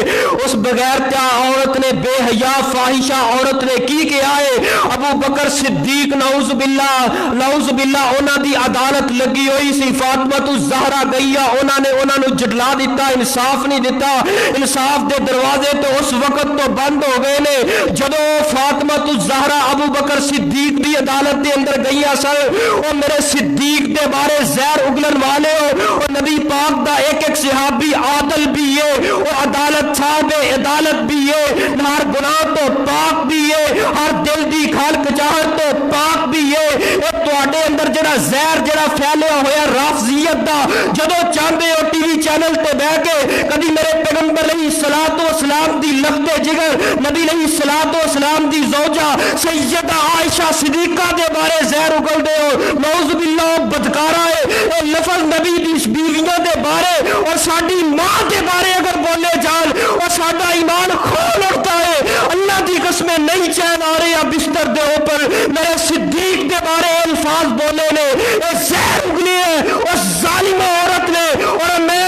اس بغیرتا عورت نے, بے حیا فاحشہ عورت نے کی کیا ہے؟ ابو بکر صدیق نعوذ باللہ انہاں دی عدالت لگی ہوئی سی. فاطمہ الزہرا گئی, انہاں نے جھٹلا دیتا, انصاف نہیں دیتا. انصاف دے دروازے تو اس وقت تو بند ہو گئے نے جدو فاطمہ الزہرا ابو بکر صدیق دی عدالت دے اندر گئی سن. او میرے صدیق دے بارے زہر اگلن والے ہو, او نبی پاک دا ایک صحابی عادل بھی ہے, او عدالت صاحب عدالت بھی ہے, ہر گناہ تو پاک بھی ہے, ہر دل دی کھال کچاہٹ تو پاک بھی ہے. اے تواڈے اندر جڑا زہر جڑا پھیلیا ہویا رافضیت دا, جدو چاہندے ہو ٹی وی چینل تے بیٹھ کے کدی میرے پیغمبر علیہ الصلوۃ والسلام دی لخت جگر, نبی علیہ الصلوۃ والسلام دی زوجہ سیدہ عائشہ صدیقہ دے بارے زہر اگل دے ہو. نعوذ باللہ بدکارا ہے اے لفظ نبی دی بیویاں دے بارے اور ساڈی ماں دے بارے اگر بولے جان اور ساڈا ایمان کھول اٹھتا ہے. اللہ دی قسم نہیں چین آ رہے بستر دے اوپر میرے صدیق دے بارے الفاظ بولے نے, اے زہر اگلی ہے اس ظالمہ عورت نے. اور میں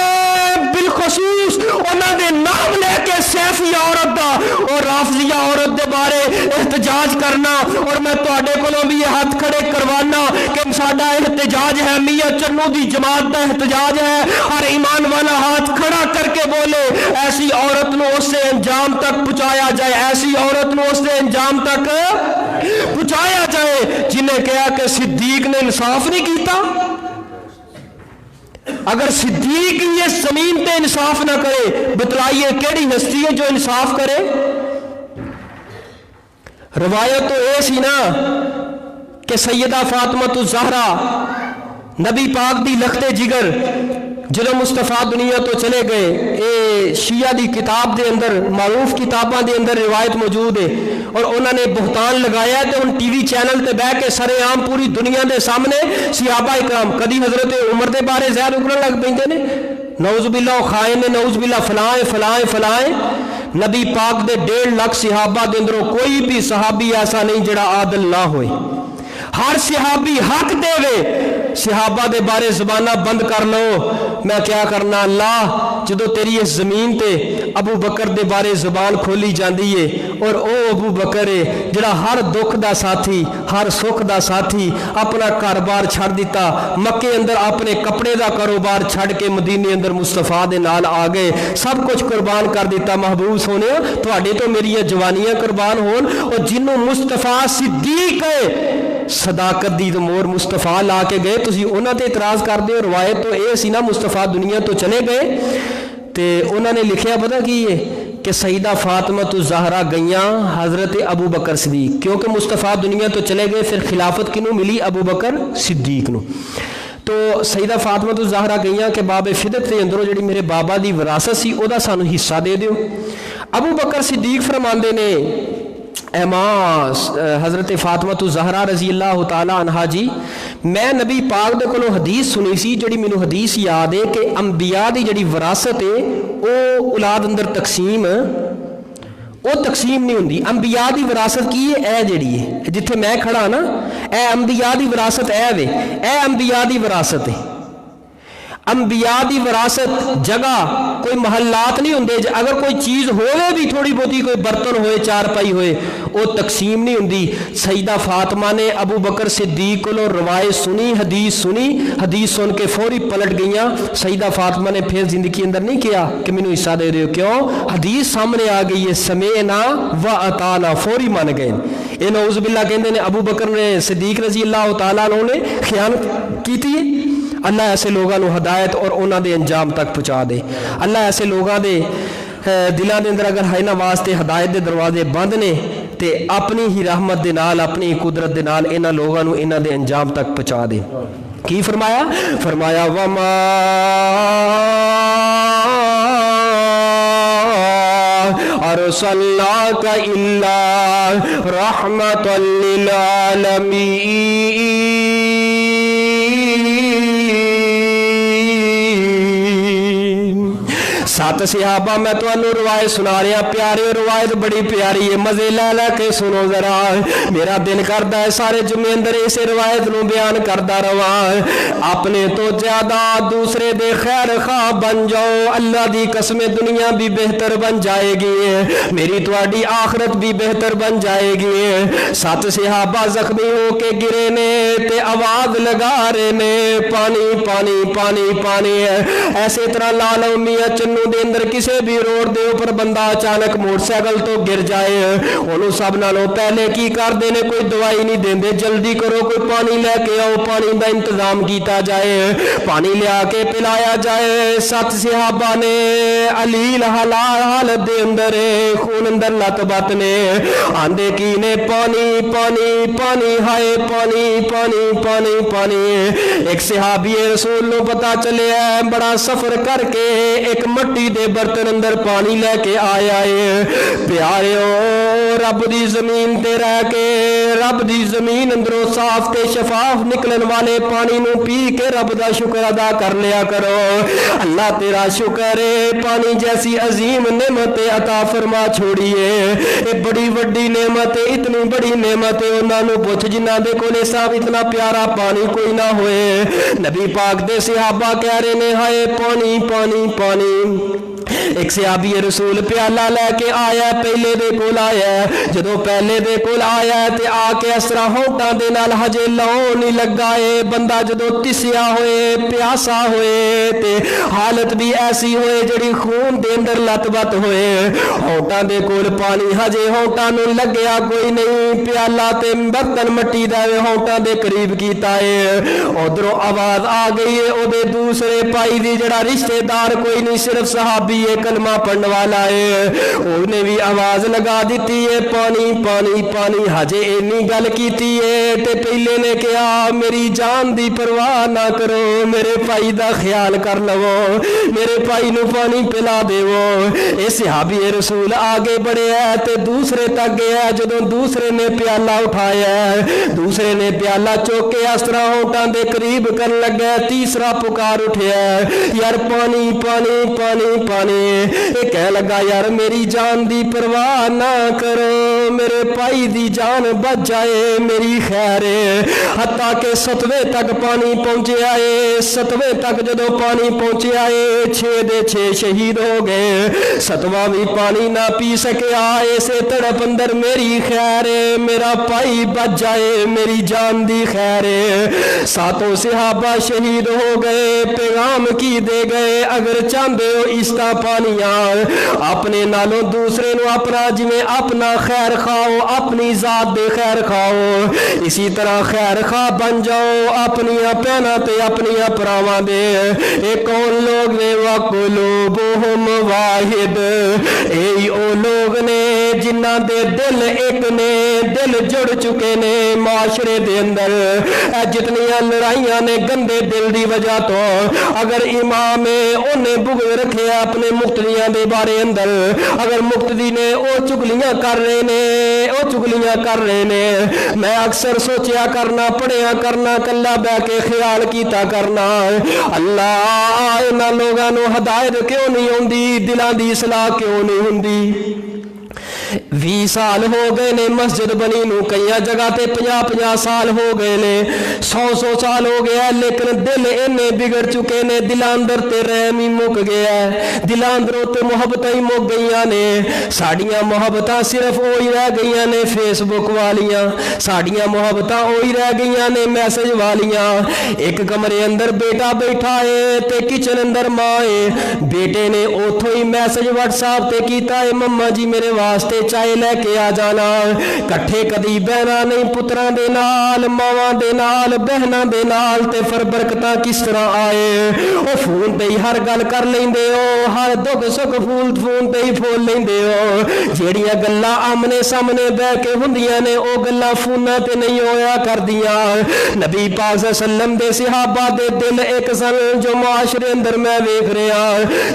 بالخصوص انہاں دے نام لے کے سیفی عورت دا اور رافضیہ عورت دے بارے احتجاج کرنا, اور میں تواڈے کولوں بھی یہ ہاتھ کھڑے کروانا کہ ساڈا احتجاج ہے میاں چنو دی جماعت دا احتجاج ہے. ہر ایمان والا ہاتھ کھڑا کر کے بولے ایسی عورت نو اس سے انجام تک پہنچایا جائے, ایسی عورت نو اس سے انجام تک پہنچایا جائے جنہیں کہا کہ صدیق نے انصاف نہیں کیتا. اگر صدیق یہ زمین تے انصاف نہ کرے, بتلائیے کیڑی ہستی ہے جو انصاف کرے؟ روایت تو اے سی نا کہ سیدہ فاطمہ الزہرا نبی پاک دی لخت جگر جدو مصطفیٰ دنیا تو چلے گئے, اے شیعہ دی کتاب دے اندر معروف کتاباں دے اندر روایت موجود ہے, اور انہوں نے بہتان لگایا تو ان ٹی وی چینل تے بیٹھ کے سرے عام پوری دنیا دے سامنے صحابہ اکرام کدی حضرت عمر دے بارے زہر اگلن لگ پیندے نے, نعوذ باللہ خائن نے, نعوذ باللہ فلائیں. نبی پاک دے 1.5 لاکھ صحابہ دے اندروں کوئی بھی صحابی ایسا نہیں جڑا عادل نہ ہوئے. ہر صحابی حق دے وے, صحابہ دے بارے زبانہ بند کر لو. میں کیا کرنا اللہ, جدو تیری اس زمین تے ابو بکر دے بارے زبان کھولی جاندی ہے, اور او ابو بکر ہے جڑا ہر دکھ دا ساتھی, ہر سکھ دا ساتھی, اپنا کاروبار چھڑ دیتا, مکے اندر اپنے کپڑے دا کاروبار چھڑ کے مدینے اندر مصطفیٰ دے نال آ گئے, سب کچھ قربان کر دیتا. محبوب سونے تواڈے تو میری جوانیاں قربان ہون, اور جنوں مصطفیٰ صدیق ہے صداقت دی تو مور مصطفیٰ لا کے گئے, تسی انہاں تے اعتراض کر دے. روایت تو اے سی نا مصطفیٰ دنیا تو چلے گئے تے انہوں نے لکھیا پتہ کی ہے کہ سیدہ فاطمہ الزہرا گئیاں حضرت ابو بکر صدیق, کیونکہ مصطفیٰ دنیا تو چلے گئے, پھر خلافت کنوں ملی؟ ابو بکر صدیق نو. تو سیدہ فاطمہ الزہرا گئیاں کہ باب فدق دے اندروں جڑی میرے بابا دی وراثت سی او دا سانو حصہ دے دیو. ابو بکر صدیق فرماندے نے اے ماں حضرت فاطمہ الزہرا رضی اللہ تعالی عنہا جی, میں نبی پاک دے کولوں حدیث سنی سی جڑی مینوں حدیث یاد ہے کہ انبیاء دی جڑی وراثت ہے او اولاد اندر تقسیم نہیں ہوندی. انبیاء دی وراثت کی ہے؟ اے جڑی ہے جتھے میں کھڑا نا, اے انبیاء دی وراثت اے وے, اے انبیاء دی وراثت ہے. انبیاء دی وراثت جگہ کوئی محلات نہیں ہوندے, اگر کوئی چیز ہوئے بھی تھوڑی بہتی, کوئی برتن ہوئے, چارپائی ہوئے, وہ تقسیم نہیں ہوندی. سیدہ فاطمہ نے ابو بکر صدیق کو روایت سنی, حدیث سن کے فوری پلٹ گئیاں. سیدہ فاطمہ نے پھر زندگی اندر نہیں کیا کہ مینوں حصہ دے رہے ہو, کیوں؟ حدیث سامنے آ گئی ہے, سمعنا و اطعنا, فوری مان گئے. اے نعوذ باللہ کہندے نے ابو بکر نے صدیق رضی اللہ تعالیٰ عنہ نے خیانت کی تھی. اللہ ایسے لوگوں کو ہدایت اور انہاں دے انجام تک پہنچا دے. اللہ ایسے لوگوں دے دلاں دے اندر اگر ہے نا واسطے ہدایت دے دروازے بند نے, تے اپنی ہی رحمت دے نال, اپنی قدرت دے نال انہاں لوگوں کو انہاں دے انجام تک پہنچا دے. کی فرمایا وما ارسلناک الا رحمۃ للعالمین. 7 सहाबा मैं तुहानू रवायत सुना रहा प्यारे, रवायत बड़ी प्यारी है, मजे लै लै के सुनो जरा। मेरा दिल करता है सारे जुमे अंदर इस रवायत नू बयान करता रवा। अपने तो ज्यादा दूसरे दे खैर खा बन जाओ, अल्लाह दी कसम दुनिया भी बेहतर बन जाएगी, मेरी तुहाडी आखरत भी बेहतर बन जाएगी। 7 सहाबा जख्मी हो के गिरे ने ते आवाज लगा रहे ने पानी पानी पानी पानी है। ऐसे तरह लाल मियां चन्नू दे अंदर किसी भी रोड दे ऊपर बंदा अचानक मोटरसाइकिल तो गिर जाए, उन्होंने सब नालों पहले की करते ने, कोई दवाई नहीं देंगे, जल्दी करो कोई पानी लेके आओ, पानी का इंतजाम किया जाए, पानी लिया के पिलाया जाए। 7 सहाबा ने अलील हलाल हालत दे अंदर खून अंदर लत बत ने आंदे की ने पानी पानी पानी हाय पानी पानी पानी पानी। एक सहाबी रसूल नू पता चले बड़ा सफर करके एक मट्टी दे बर्तन अंदर पानी लेके आया है। प्यारिओ रब दी जमीन ते रह के रब दी जमीन अंदरों साफ ते शफाफ निकलन वाले पानी नू पी के रब दा शुक्र अदा कर लिया करो। अल्लाह तेरा शुक्र है, पानी जैसी अजीम नेमत अता फरमा छोड़ी है, ये बड़ी वड्डी नेमत है, इतनी बड़ी नेमत है। उन्होंने पुछ जिन्हां दे कोले साहब इतना प्यारा पानी कोई ना होए। नबी पाक दे सहाबा कह रहे ने हाय पानी पानी पानी। एक सहाबी रसूल प्याला लैके आया, पहले दे कोल आया, जदों पहले दे कोल आया ते आके इस तरह होंठां दे नाल हजे लौ नहीं लगा है। बंदा जदों तिसिया होए प्यासा होए ते हालत भी ऐसी होए जिहड़ी खून दे अंदर लतबत होए, होंठां दे कोल पानी हजे होंठां नूं लगया कोई नहीं, प्याला ते बर्तन मट्टी दा होंठां दे करीब कीता है। उधरों आवाज आ गई है ओदे दूसरे भाई दी, जिहड़ा रिश्तेदार कोई नहीं सिर्फ सहाबी ये कलमा पढ़ने वाला है, उसने भी आवाज लगा दी है पानी पानी पानी। हजे इन्नी गल की है, पहले ने कहा मेरी जान दी परवाह ना करो, मेरे भाई दा ख्याल कर लवो, मेरे भाई नू पानी पिला देवो। ये सहाबी रसूल आगे बढ़े है ते दूसरे तक गया, जदों दूसरे ने प्याला उठाया, दूसरे ने प्याला चुक के इस तरह होंठां दे करीब कर लगा, तीसरा पुकार उठिया यार पानी पानी पानी पानी। ये कह लगा यार मेरी जान दी परवाह ना करो, मेरे भाई दी जान बच जाए मेरी खैर है। हत्ता के 7वें तक पानी पहुंचे आए, 7वें तक जदों पानी पहुंचे आए 6 दे 6 शहीद हो गए, 7वां भी पानी ना पी सके। ऐसे तड़प अंदर मेरी खैर है, मेरा भाई बच जाए मेरी जान दी खैर है। 7 सहाबा शहीद हो गए, पैगाम की दे गए अगर चाहते हो इसका पानी अपने नालों दूसरे नु अपना जिमें अपना खैर खाओ, अपनी जात दे खैर खाओ, इसी तरह खैर खा बन जाओ अपनिया भैनां ते अपनिया भरावां दे। ये कौन लोग ने वकुलूबुहुम वाहिद, यही ओ लोग ने जिन्हां दे दिल एक ने, दिल जुड़ चुके ने माशरे दे अंदर। जितनियां लड़ाइयां ने गंदे दिल दी वजह तो, अगर इमाम उन्हें बुगज रखे अपने मुक्तदियां दे बारे अंदर, अगर मुक्तदी ने वो चुगलियां कर रहे ने, वो चुगलियां कर रहे ने, मैं अक्सर सोचा करना पढ़िया करना कला बह के ख्याल कीता करना अल्लाह इन्हां लोगां नूं हदायत क्यों नहीं आउंदी, दिलां दी सलाह क्यों नहीं हुंदी। 20 साल हो गए ने मस्जिद बनी नू, कई जगह ते 50-50 साल हो गए ने, 100-100 साल हो गया, लेकिन दिल इन्ने बिगड़ चुके ने, दिलां अंदर ते रहम ही मुक गया है, दिलां अंदरों ते मुहब्बतां ही मुक गईयां ने। साडियां मुहब्बतां सिर्फ ओही रह गईयां ने फेसबुक वालियां, साडियां मुहब्बतां ओही रह गईयां ने मैसेज वालियां। एक कमरे अंदर बेटा बैठा है ते किचन अंदर मां है, बेटे ने उथों ही मैसेज व्हाट्सएप ते कीता है मम्मा जी मेरे वास्ते चाय लेके आ जाना। कट्ठे कदी बहना नहीं पुत्रां दे नाल, मावां दे नाल, बहनां दे नाल, ते फिर बरकतां किस तरह आए। ओ फोन ते ही हर गल कर लेंदे हो, हर दुख सुख फोन ते ही फोन लेंदे हो। जेड़ियां गल्लां आमने सामने बह के हुंदियां ने ओ गल्लां फोनां ते नहीं होया करदियां। नबी पाक सल्लम दे सहाबा दे दिल एक सन जो मुआशरे अंदर मैं वेख रहा,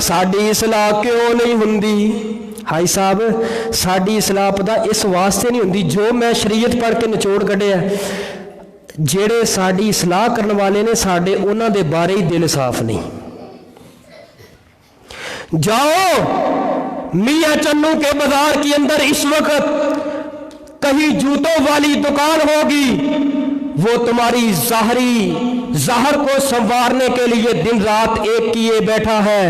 साडी इस्लाह क्यों नहीं हुंदी। हाई साहब साड़ी इसलाह पता इस वास्ते नहीं होंदी, जो मैं शरीयत पढ़ के निचोड़ कढ़िया, जेड़े साड़ी इसलाह करने वाले ने साडे उन्हां दे बारे ही दिल साफ नहीं, जाओ मियाँ चन्नू के बाजार के अंदर इस वक्त कहीं जूतों वाली दुकान होगी, वो तुम्हारी ज़ाहर को संवारने के लिए दिन रात एक किए बैठा है।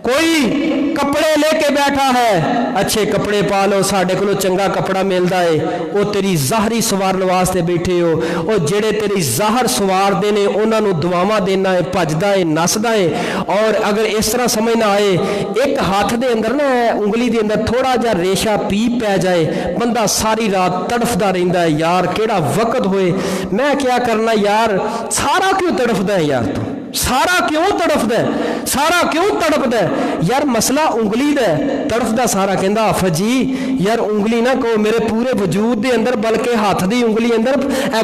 कोई कपड़े लेके बैठा है, अच्छे कपड़े पा लो, साढ़े को चंगा कपड़ा मिलता है, वो तेरी ज़ाहरी सवारन वास्ते बैठे हो। और जेड़े तेरी ज़ाहर सवारते ने उन्होंने दुआवां देना है, भजदा है, नसदा है। और अगर इस तरह समझ ना आए, एक हाथ दे अंदर ना उंगली दे अंदर थोड़ा जा रेशा पीप पै जाए, बंदा सारी रात तड़फदा रहिंदा है, यार केड़ा वक्त होए, मैं क्या करना यार, सारा क्यों तड़फदा है यार, तू सारा क्यों तड़फदा है, सारा क्यों तड़पदा है यार, मसला उंगली दा तड़फदा सारा। कहंदा हाफिज जी यार उंगली ना कहो, मेरे पूरे वजूद दे अंदर बल्कि हाथ दी उंगली अंदर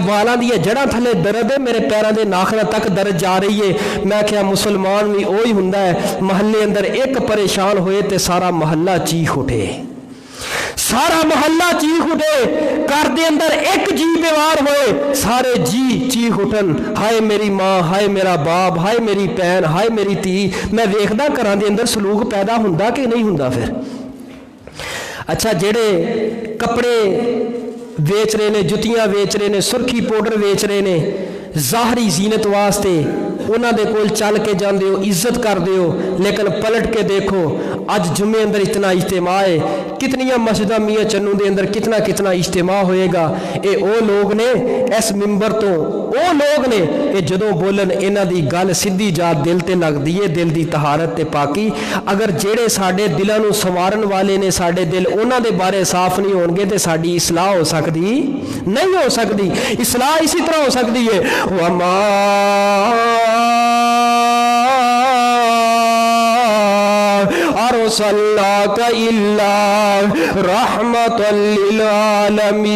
वालां दी जड़ां थले दर्द है, मेरे पैरां दे नाखरां तक दर्द जा रही है। मैं क्या मुसलमान भी ओही हुंदा है, महल्ले अंदर एक परेशान होए ते सारा महल्ला चीख उठे, सारा मोहल्ला चीख उठे, घर दे अंदर एक जी बीमार होए, सारे जी चीख उठन, हाय मेरी माँ, हाय मेरा बाप, हाय मेरी भैन, हाय मेरी धी। मैं वेखदा घरां दे अंदर सलूक पैदा हुंदा कि नहीं हुंदा फिर। अच्छा जेड़े कपड़े वेच रहे ने, जुतियां वेच रहे ने, सुरखी पाउडर वेच रहे ने, ज़ाहरी जीनत वास्ते उन्हां दे कोल चल के जांदे हो, इज्जत करदे हो, लेकिन पलट के देखो अज जुम्मे अंदर इतना इज्तिमा है, कितनियां मस्जिदां मियाँ चन्नू दे अंदर कितना कितना इज्तिमा होएगा। ये ओ लोग ने इस मिंबर तो, ओ लोग ने ये जदों बोलन इन्हां दी गल सीधी जा दिल ते लगदी है, दिल दी तहारत ते पाकी। अगर जेड़े साडे दिलां नूं संवारन वाले ने साडे दिल, उन्हां दे बारे साफ नहीं होणगे ते साडी इस्लाह हो सकदी नहीं हो सकदी। इस्लाह इसी तरह हो सकदी है, वमा अरसलनाका इल्ला रहमतल लिल आलमीन।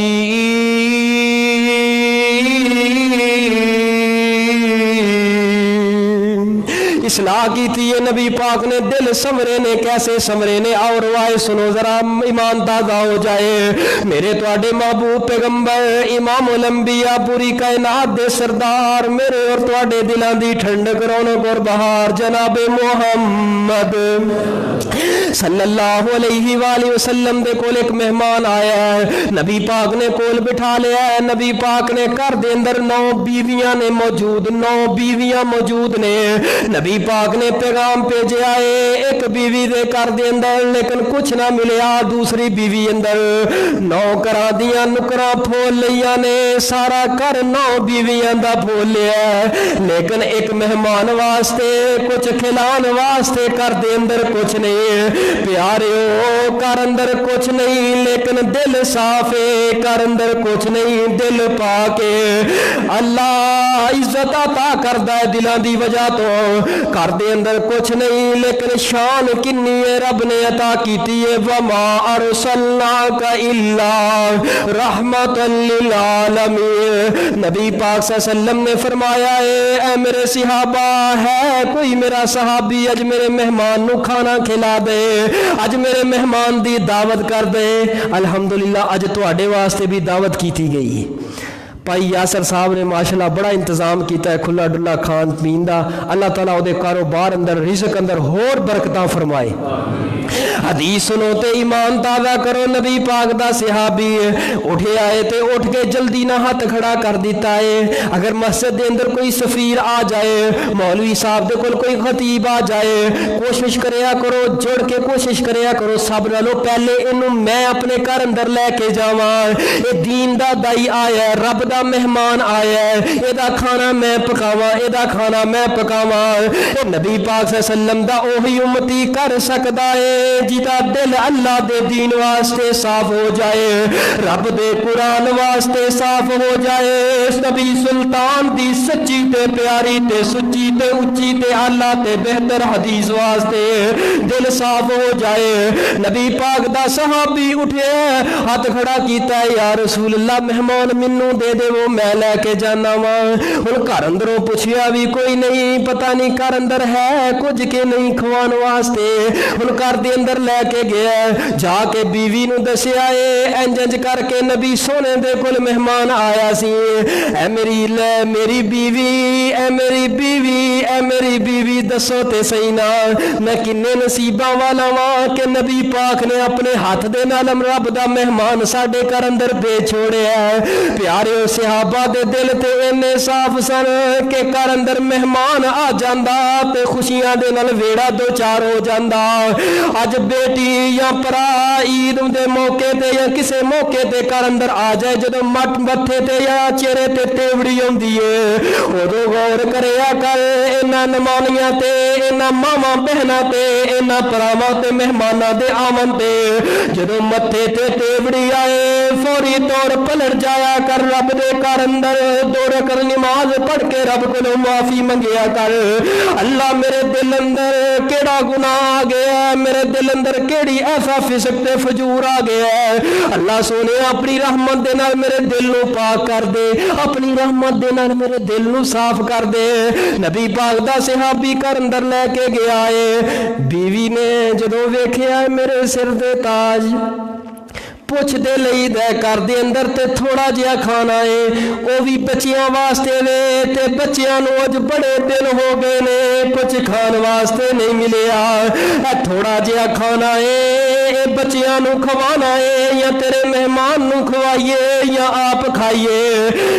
इस्लाह की थी ये नबी पाक ने, दिल समरे ने, कैसे समरे ने, और वाए सुनो जरा ईमान ताज़ा हो जाए। मेरे तुहाडे महबूब पैगंबर इमामुल अंबिया पूरी कायनात दे सरदार, मेरे और तुहाडे दिलां दी ठंडक रौनक और बहार जनाबे मुहम्मद सल्लल्लाहु अलैहि वसल्लम दे कोल एक मेहमान आया है, नबी पाक ने कोल बिठा लिया है। नबी पाक ने घर दे अंदर 9 बीवियां ने मौजूद, 9 बीवियां मौजूद ने। नबी पाक ने पैगाम भेजा है एक बीवी दे घर दे अंदर, लेकिन कुछ ना मिलिया। दूसरी बीवी अंदर नौकरां दियां नुकरां फोल लिया ने, सारा घर 9 बीवियां दा फोल लिया, लेकिन एक मेहमान वास्ते कुछ खिलान वास्ते घर दे अंदर कुछ नहीं। प्यारियो घर अंदर कुछ नहीं, लेकिन दिल साफ है, घर अंदर कुछ नहीं, दिल पाके अल्लाह इज्जत अता करदा है दिलां दी वजह तो। घर दे अंदर कुछ नहीं, लेकिन शान किन्नी है रब ने अता कीती है। वमा अरसलनाका इल्ला रहमतल लिल आलमीन। नबी पाक सल्लल्लाहु अलैहि वसल्लम ने फरमाया है, ऐ मेरे सहाबा, है कोई मेरा सहाबी अज मेरे मेहमान नू खाना खिला दे, अज मेरे मेहमान दी दावत कर दे। अल्हम्दुलिल्लाह अज तुहाडे वास्ते भी दावत की गई। भाई यासर साहब ने माशाअल्लाह बड़ा इंतजाम किया है खुला डुला खान पीन का। अल्लाह ताला उहदे कारोबार अंदर रिज़्क अंदर होर बरकतां फरमाए। हदीस सुनो ते ईमान ताज़ा करो। नबी पाक दा सहाबी उठे आए ते उठ के जल्दी ना हाथ खड़ा कर दिता है। अगर मस्जिद के अंदर कोई सफीर आ जाए, मौलवी साहब दे कोल कोई खतीब आ जाए, कोशिश करया करो, जुड़ के कोशिश करया करो सब नालों पहले इनू मैं अपने घर अंदर लैके जावां। ये दीन दा दाई आया, रब दा मेहमान आया है, एदा खाना मैं पकावां, एदा खाना मैं पकावां। नबी पाक सल्लल्लाहु अलैहि वसल्लम दा ओही उम्मती कर सकदा है जिदा दिल अल्लाह दे दीन वास्ते साफ हो जाए, रब दे कुरान वास्ते साफ हो जाए, नबी सुल्तान दी सच्ची ते प्यारी ते सुच्ची ते उच्ची ते आला ते बेहतर हदीस वास्ते दिल साफ हो जाए। नबी पाक दा सहाबी उठे हाथ खड़ा कीता, या रसूल अल्लाह मेहमान मिन्नू दे देवो मैं लैके जाना वा। हुण घर अंदरों पुछया भी कोई नहीं, पता नहीं घर अंदर है कुछ के नहीं खवाण वास्ते। हुण घर दे अंदर लैके गया, जाके बीवी नूं दस्सिया इंज इंज करके नबी सोने दे कोल मेहमान आया सी। ऐ मेरी बीवी, ऐ मेरी बीवी, ऐ मेरी बीवी दसो ते सही ना मैं किन्ने नसीबां वाला वां कि नबी पाक ने अपने हाथ दे नाल रब दा मेहमान साडे घर अंदर भेज छोड़िया। प्यारे सहाबा दे दिल ते इन्ने साफ सन कि घर अंदर मेहमान आ जांदा ते खुशियां दे नाल वेड़ा दो चार हो जांदा। अज बेटी या भरा ईद दे मौके ते या किसे मौके ते घर अंदर आ जाए, जदों मत्थे ते या चेहरे ते तेवड़ी आउंदी है, उदों गौर करिया कर इन्हां नमानियां ते इन्हां मावां बहनां ते इन्हां भरावां ते मेहमानां दे आवन ते जदों मत्थे ते तेवड़ी आए फौरी तौर पलट जाया कर रब दे घर अंदर दो रकात नमाज पढ़ के रब कोलों माफी मंगिया कर। अल्लाह मेरे दिल अंदर केड़ा गुनाह आ गया, मेरे दिल अंदर केड़ी ऐसा फिसक ते फजूर आ गया है। अल्लाह सोने अपनी रहमत दे नाल मेरे दिल नूं पाक कर दे, अपनी रहमत दे नाल मेरे दिल नूं साफ कर दे। नबी पाक दा सहाबी घर अंदर लैके गया है, बीवी ने जदों वेखिया मेरे सिर दे ताज पुछ दे लई दे घर दे अंदर ते थोड़ा जिहा खाना है, वो भी बच्चियां वास्ते वे ते बच्चियां नूं अज बड़े दिन हो गए ने कुछ खान वास्ते नहीं मिलिया। थोड़ा जिहा खाना है बच्चियां नूं खवाना है या तेरे मेहमान नूं खवाइए या आप खाइए।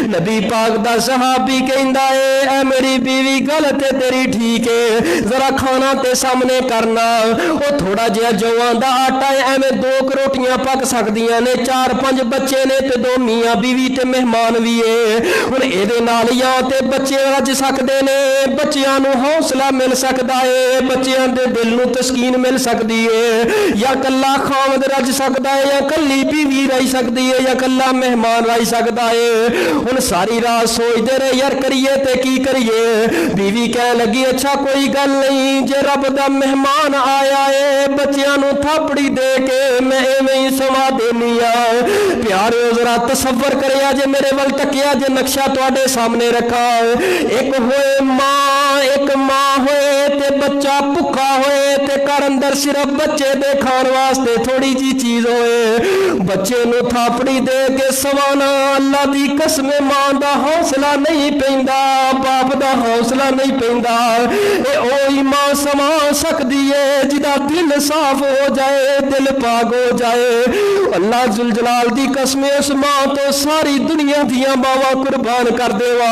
नबी पाक दा सहाबी कहंदा है ऐ मेरी बीवी गल ते तेरी ठीक है, जरा खाना ते सामने करना। वो थोड़ा जिहा जौआं दा आटा है, एवें दो रोटियां पक सकदी ने, चार पांच बच्चे ने ते दो मियां बीवी ते मेहमान भी है। हुण इहदे नाल या ते बच्चे रज सकदे ने, बच्चियां नूं हौसला मिल सकदा है, बच्चियां दे दिल नूं तस्कीन मिल सकदी है, या कल्ला खावद रज सकदा है या कल्ली बीवी रह सकदी है या कल्ला मेहमान रह सकदा है। हुण सारी रात सोचदे रहे यार करिए ते की करिए। बीवी कह लगी अच्छा कोई गल नहीं, जे रब दा मेहमान आया है बच्चियां नूं थापड़ी दे के मैं एवें ही सवा दे प्यारे जरा तसव्वुर करिया जे मेरे वल तकिया जे नक्शा तुहाडे सामने रखा, एक होए मां एक मां होए ते बच्चा भुखा होए ते घर अंदर सिर्फ बच्चे दे खाण वास्ते थोड़ी जी चीज होए, बच्चे नूं थापड़ी दे के सवाना। अल्लाह दी कसम मां दा हौसला नहीं पैंदा, बाप दा हौसला नहीं पैंदा। ओही मां समा सकदी है जिदा दिल साफ हो जाए, दिल पाक हो जाए। अल्लाह जुल जलाल दी कसम उस मां तो सारी दुनिया दियां मावां कुर्बान कर देवा।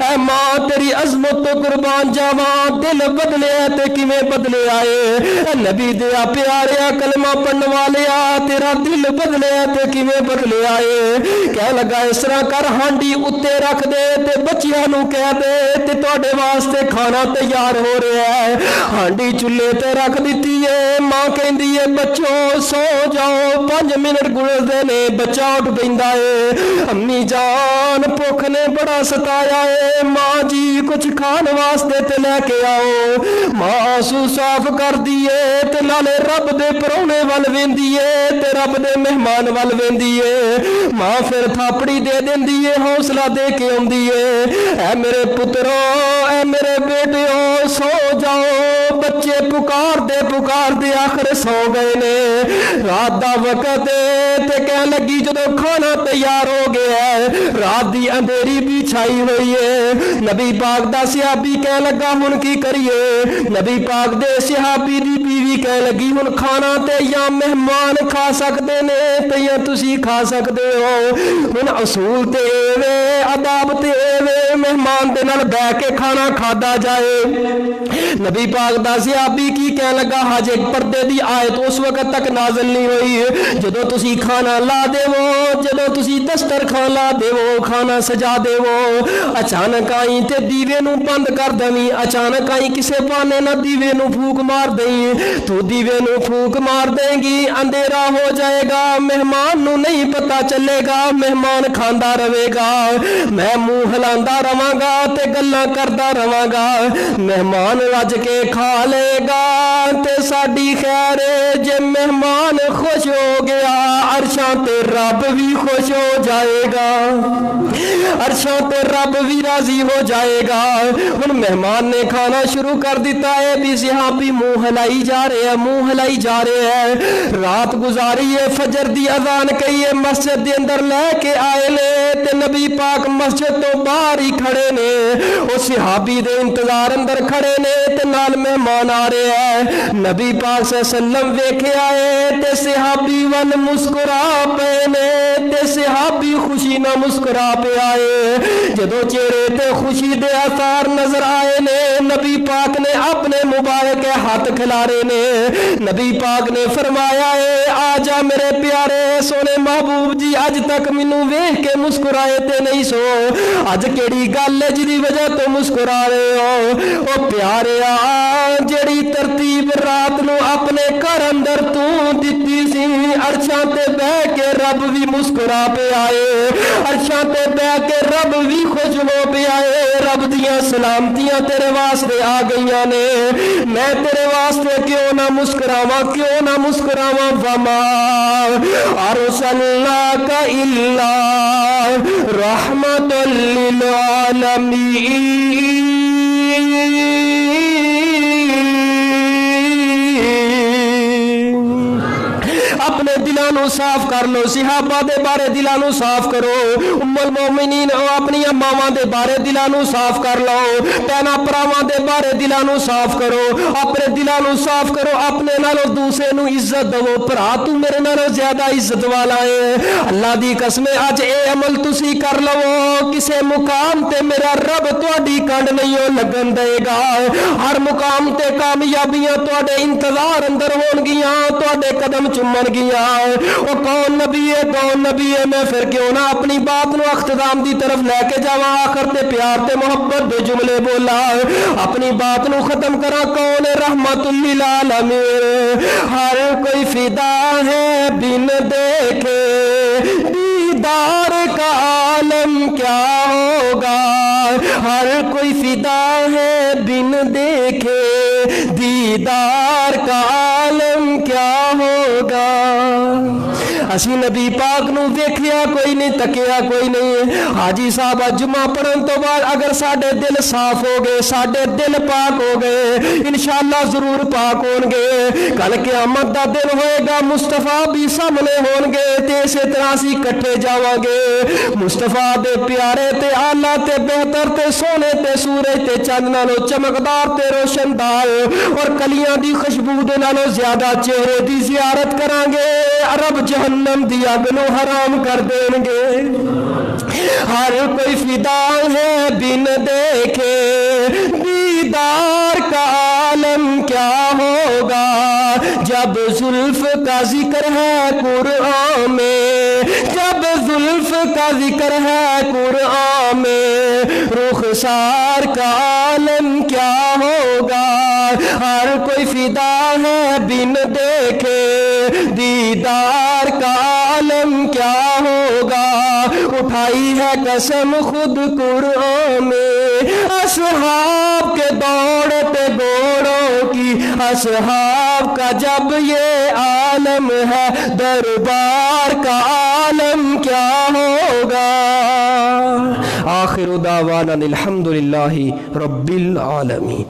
ऐ मां तेरी अजमत तो कुर्बान जावा, दिल बदले ते किवें बदले आए। नबी दे प्यारिया कलमा पढ़न वालिया तेरा दिल बदले ते किवें बदले आए। कह लगा इस तरह कर हांडी उत्ते रख दे ते बच्चियां नूं कह दे ते तुहाडे वास्ते खाना तैयार हो रहा है। हांडी चुल्हे ते रख दित्ती है, मां कहंदी है बच्चों सो जाओ, 5 मिनट गुजरते ने बच्चा उठ पैंदा है। अम्मी जान भुख ने बड़ा सताया है, मां जी कुछ खाने वास्ते ते लेके आओ। मां आंसू साफ कर दिए ते नाले रब दे परौने वल वेंदी है ते रब दे मेहमान वल वेंदी है। मां फिर थापड़ी दे देंदी है, हौसला दे के आउंदी है। ऐ मेरे पुत्रो ऐ मेरे बेटियो सो जाओ, बच्चे पुकार दे आखिर सो गए ने। रात दा वक्त ते कह लगी जदों खाना तैयार हो गया है, रात दी अंधेरी भी छाई हुई है। नबी पाक दा सहाबी कह लगा हुण की करिए। नबी पाक दे सहाबी दी बीवी कह लगी हुण खाना ते या मेहमान खा सकदे ने ते या तुसी खा सकदे हो। हुण असूल ते वे अदाब ते वे मेहमान दे नाल बैठ के खाना खादा जाए। नबी पाक दा सहाबी की कह लगा हजे पर्दे दी आयत उस वक्त तक नाज़िल नहीं हुई जदों तुसी खाना ला देवो, जदों तुसी दस्तरखान ला देवो, खाना सजा देवो। अचानक आई ते दीवे नूं बंद कर देवी, अचानक आई किसे बहाने ना दीवे नूं फूक मार देई। तू दीवे नूं फूक मार देंगी अंधेरा हो जाएगा, मेहमान नूं नहीं पता चलेगा, मेहमान खांदा रहेगा, मैं मुंह हिलांदा रवांगा ते गल्लां करदा रवांगा। मेहमान रज के खा लेगा ते साडी खैर جے مہمان خوش ہو گیا عرشاں تے رب بھی خوش ہو جائے گا، عرشاں تے رب بھی راضی ہو جائے گا۔ ہن مہمان نے کھانا شروع کر دیتا ہے، بھی صحابی منہ ہلائی جا رہے ہیں، منہ ہلائی جا رہے ہیں۔ رات گزاری ہے، فجر دی اذان کہی ہے، مسجد دے اندر لے کے آئے نے تے نبی پاک مسجد تو باہر ہی کھڑے نے، او صحابی دے انتظار اندر کھڑے نے تے نال مہمان آ رہے ہیں۔ نبی پاک صلی اللہ علیہ وسلم ویکھے آئے تے صحابی ول مسکرا پے نے تے صحابی خوشی نہ مسکرا پے آئے۔ جدو چہرے تے خوشی دے آثار نظر آئے نے، نبی پاک نے اپنے مبارک ہاتھ کھلارے نے، نبی پاک نے فرمایا ہے آجا میرے پیارے سونے محبوب جی، اج تک مینوں ویکھ کے مسکرائے تے نہیں سو، اج کیڑی گل ہے جدی وجہ تو مسکرا رہے ہو؟ او پیارے جڑی ترتیب رات نو اپنے گھر اندر تو دتی سی، عرشاں تے بیٹھ کے رب بھی مسکرا پے آئے، عرشاں تے بیٹھ کے رب بھی خوش ہو پے آئے۔ رب دیاں سلامتیاں تیرے واسطے آ گئیاں نے، میں تیرے واسطے کیوں نہ مسکراواں، کیوں نہ مسکراواں؟ وما ارسلناک الا رحمۃ للعالمین۔ اپنے دلاں نو صاف کر لو، صحابہ دے بارے دلاں نو صاف کرو، ام المومنین اپنی ماواں دے بارے دلاں نو صاف کر لو، بہناں بھراواں دے بارے دلاں نو صاف کرو، اپنے دلاں نو صاف کرو، اپنے نالوں دوسرے نو عزت دو، بھرا تو میرے نالوں زیادہ عزت والا ہے۔ اللہ دی قسم اج اے عمل تسی کر لو، کسے مقام تے میرا رب تہاڈی کنڈ نہیں ہو لگن دے گا، ہر مقام تے کامیابیاں تہاڈے انتظار اندر ہون گیاں، تہاڈے قدم چومن گیاں۔ او کون نبی ہے، کون نبی ہے؟ میں پھر کیوں نہ اپنی بات نو اختتام دی طرف لے کے جاواں، آخر تے پیار تے محبت دے جملے بولا، اپنی بات نو ختم کراں۔ کون رحمت للعالمین؟ ہر کوئی فدا ہے بن دیکھے دیدار کا عالم کیا ہوگا، ہر کوئی فدا ہے بن دیکھے دیدار کا عالم کیا ہوگا۔ اسی نبی پاک نو ویکھیا کوئی نہیں، تکیا کوئی نہیں۔ حاجی صاحب جمعہ پڑھن تو بعد اگر ساڈے دل صاف ہو گئے، ساڈے دل پاک ہو گئے، انشاءاللہ ضرور پاک ہون گے۔ کل قیامت دا دن ہوئے گا، مصطفیٰ بھی سامنے ہون گے تے اسی طرح اسی کٹھے جاواں گے۔ مصطفیٰ دے پیارے تے آلہ تے بہتر تے سونے تے سورج تے چاند نالوں چمکدار تے روشندار اور کلیاں دی خوشبو دے نالوں زیادہ چہرے دی زیارت کران گے، رب جہنم دی اگ نو حرام کر دین گے۔ ہر کوئی فدا ہے بن دیکھے دیدار کا عالم کیا ہوگا، جب زلف کا ذکر ہے قرآن میں، جب زلف کا ذکر ہے قرآن میں، رخسار کا عالم کیا ہوگا۔ ہر کوئی فدا ہے بن دیکھے دیدار کا عالم کیا ہوگا۔ اٹھائی ہے قسم خود قرآن میں، اصحاب کے دوڑتے گھوڑوں کی، اصحاب کا جب یہ عالم ہے، دربار کا عالم کیا ہوگا۔ آخر دعوانا الحمدللہ رب العالمین۔